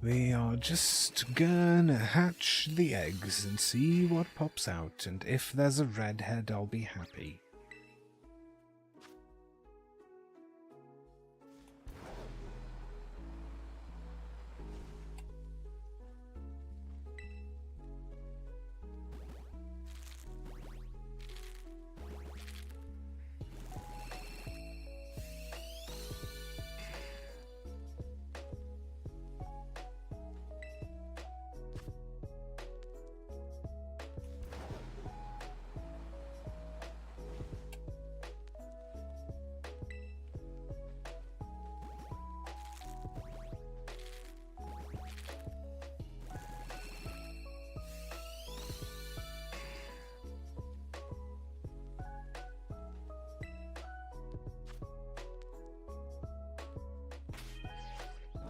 We are just gonna hatch the eggs and see what pops out, and if there's a redhead, I'll be happy.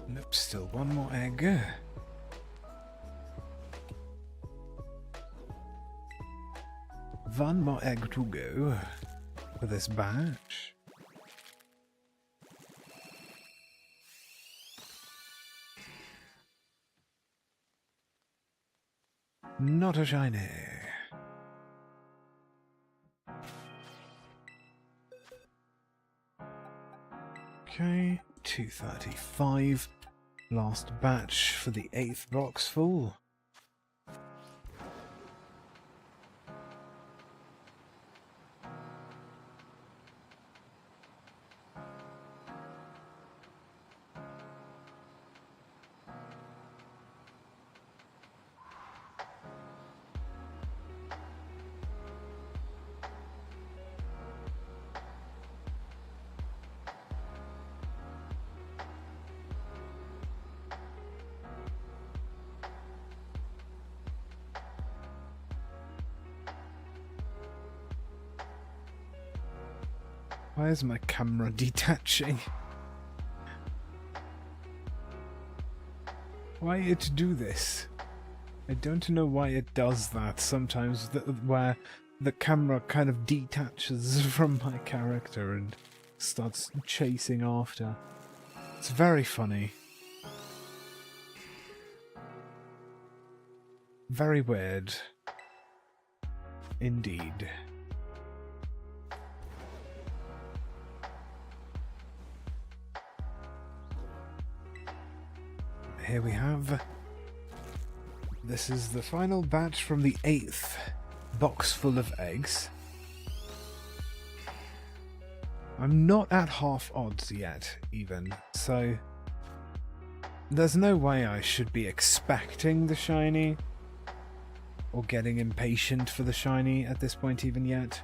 Nope, still one more egg. One more egg to go for this batch. Not a shiny. Okay, 235. Last batch for the 8th box full. Why is my camera detaching? Why it do this? I don't know why it does that sometimes, where the camera kind of detaches from my character and starts chasing after. It's very funny. Very weird. Indeed. Here we have. This is the final batch from the 8th box full of eggs. I'm not at half odds yet, even, so there's no way I should be expecting the shiny or getting impatient for the shiny at this point even yet.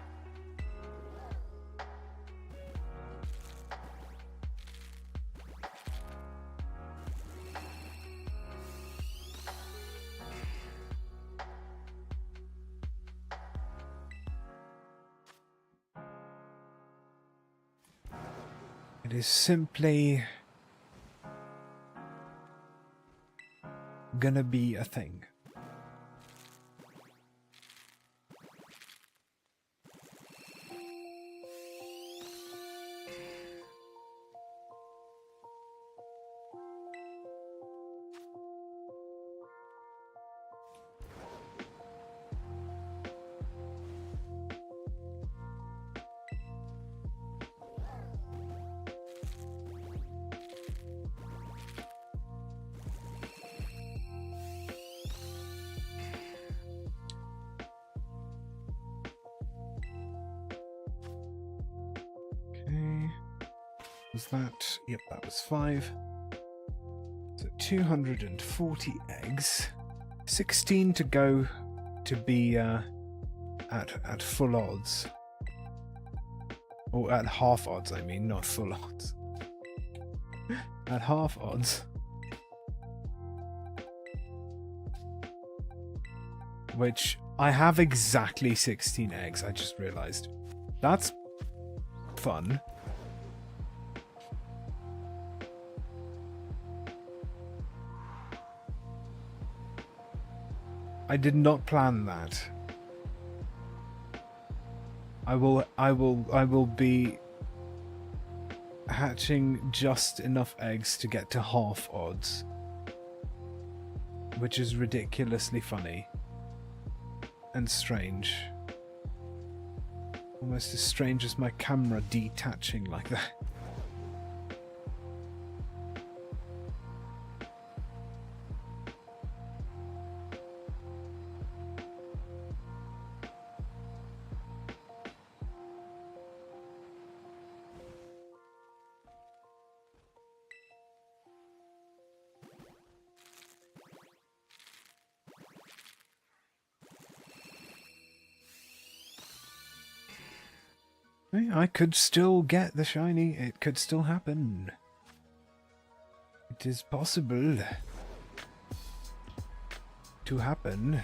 It is simply gonna be a thing. Was that? Yep, that was 5. So 240 eggs. 16 to go to be at full odds. Or at half odds, I mean, not full odds. At half odds. Which, I have exactly 16 eggs, I just realized. That's fun. I did not plan that. I will be hatching just enough eggs to get to half odds. which is ridiculously funny and strange. Almost as strange as my camera detaching like that. I could still get the shiny. It could still happen. It is possible to happen.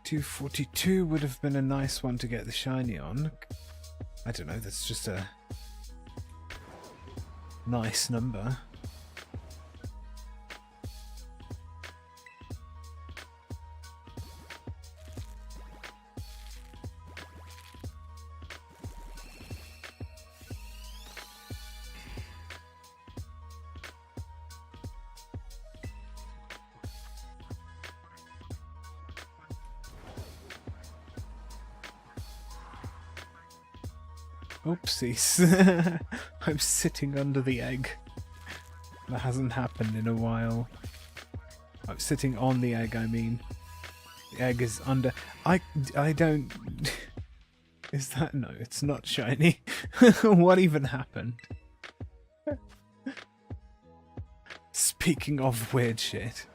$242 would have been a nice one to get the shiny on. I don't know, that's just a nice number. Oopsies. I'm sitting under the egg. That hasn't happened in a while. I'm sitting on the egg, I mean. The egg is under... I don't... Is that... No, it's not shiny. What even happened? Speaking of weird shit.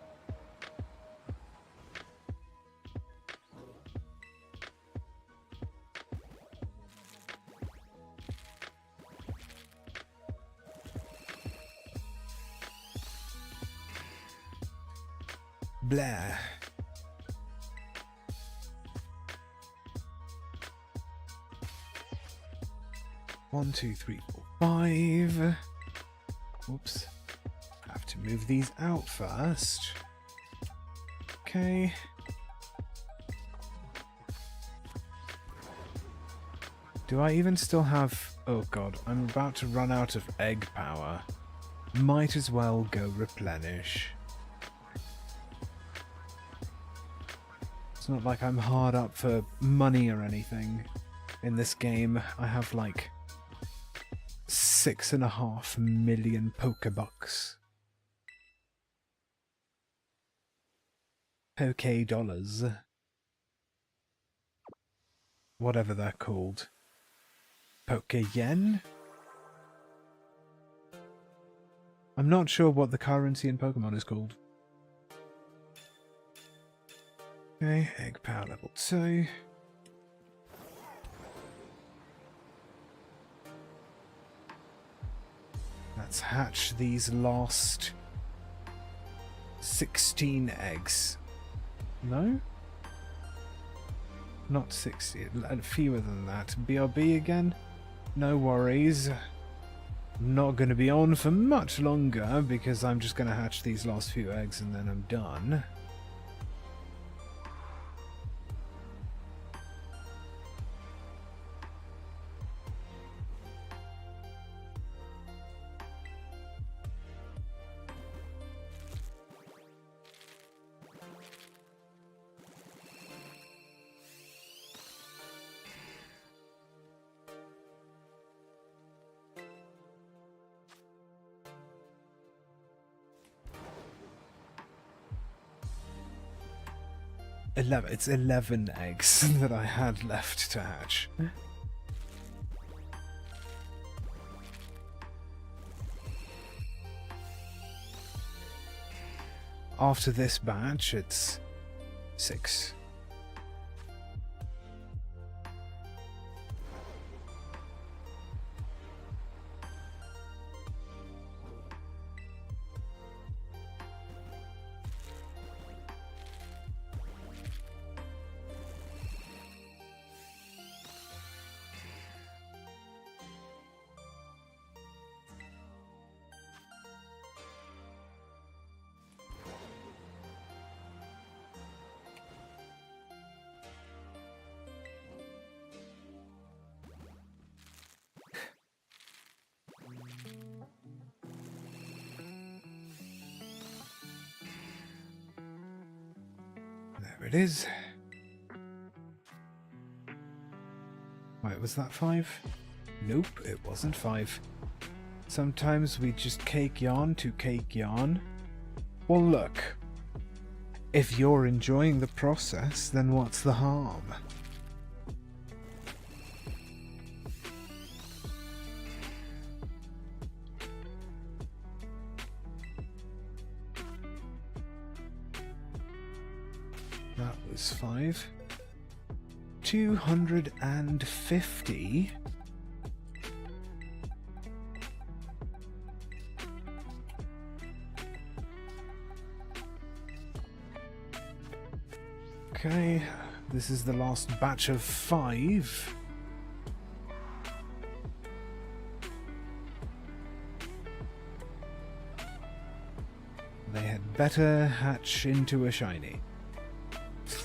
Blah. One, two, three, four, five. Oops. Have to move these out first. Okay. Do I even still have... Oh god, I'm about to run out of egg power. Might as well go replenish. It's not like I'm hard up for money or anything in this game. I have like 6.5 million Pokebucks. Poke dollars. Whatever they're called. Poke yen? I'm not sure what the currency in Pokemon is called. Okay, egg power level 2. Let's hatch these last 16 eggs. No? Not 60, fewer than that. BRB again? No worries. I'm not going to be on for much longer because I'm just going to hatch these last few eggs and then I'm done. It's 11 eggs that I had left to hatch. After this batch, it's 6. There it is. Wait, was that 5? Nope, it wasn't 5. Sometimes we just cake yarn to cake yarn. Well, look. If you're enjoying the process, then what's the harm? That was 5. 250. Okay, this is the last batch of 5. They had better hatch into a shiny.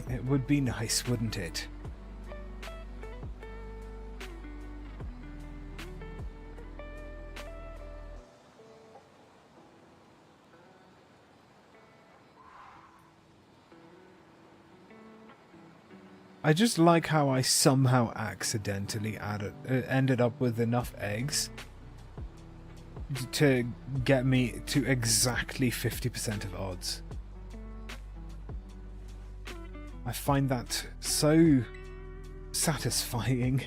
It would be nice, wouldn't it? I just like how I somehow accidentally ended up with enough eggs to get me to exactly 50% of odds. I find that so satisfying.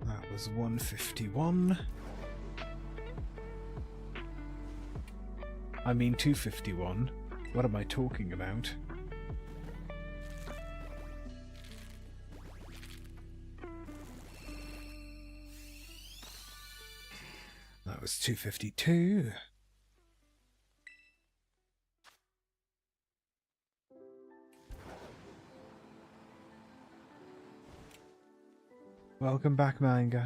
That was 151. I mean 251. What am I talking about? That was 252. Welcome back, Mango.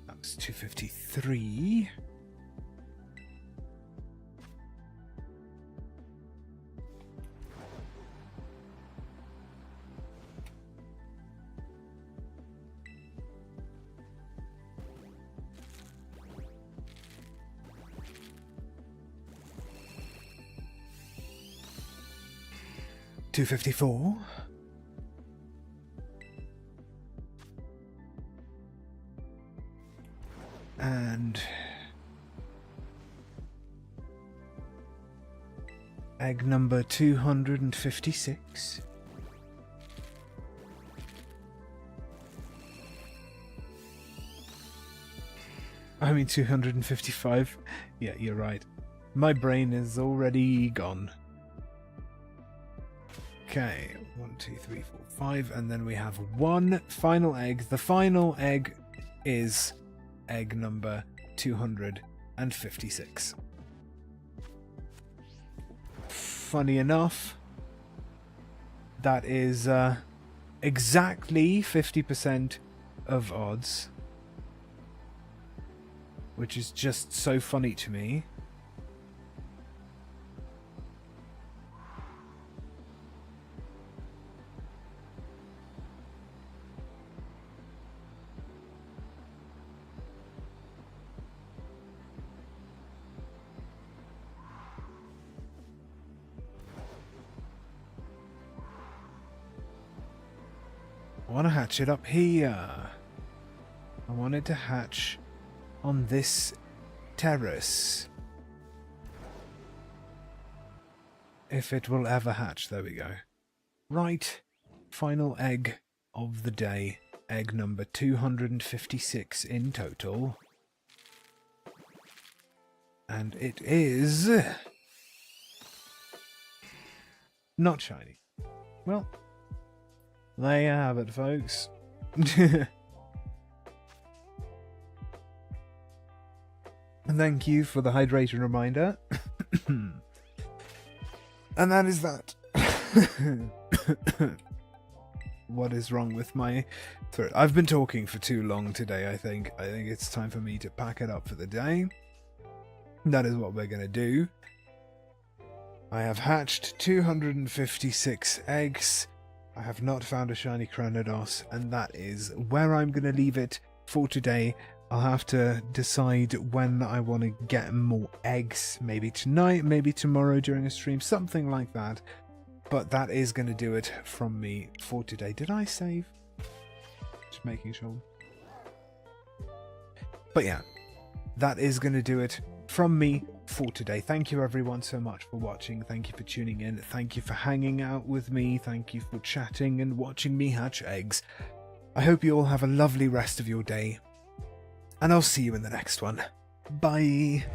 That was 253. $254. And egg number 256. I mean 255. Yeah, you're right. My brain is already gone. Okay, 1, 2, 3, 4, 5, and then we have one final egg. The final egg is egg number 256. Funny enough, that is exactly 50% of odds, which is just so funny to me. I want to hatch it up here. I want it to hatch on this terrace. If it will ever hatch, there we go. Right, final egg of the day. Egg number 256 in total. And it is not shiny. Well, there you have it, folks. And thank you for the hydration reminder. And that is that. what is wrong with my throat. I've been talking for too long today, I think. I think it's time for me to pack it up for the day. That is what we're going to do. I have hatched 256 eggs. I have not found a shiny Cranidos, and that is where I'm going to leave it for today. I'll have to decide when I want to get more eggs. Maybe tonight, maybe tomorrow during a stream, something like that. But that is going to do it from me for today. Did I save? Just making sure. But yeah, that is going to do it from me for today. Thank you everyone so much for watching. Thank you for tuning in. Thank you for hanging out with me. Thank you for chatting and watching me hatch eggs. I hope you all have a lovely rest of your day. And I'll see you in the next one. Bye.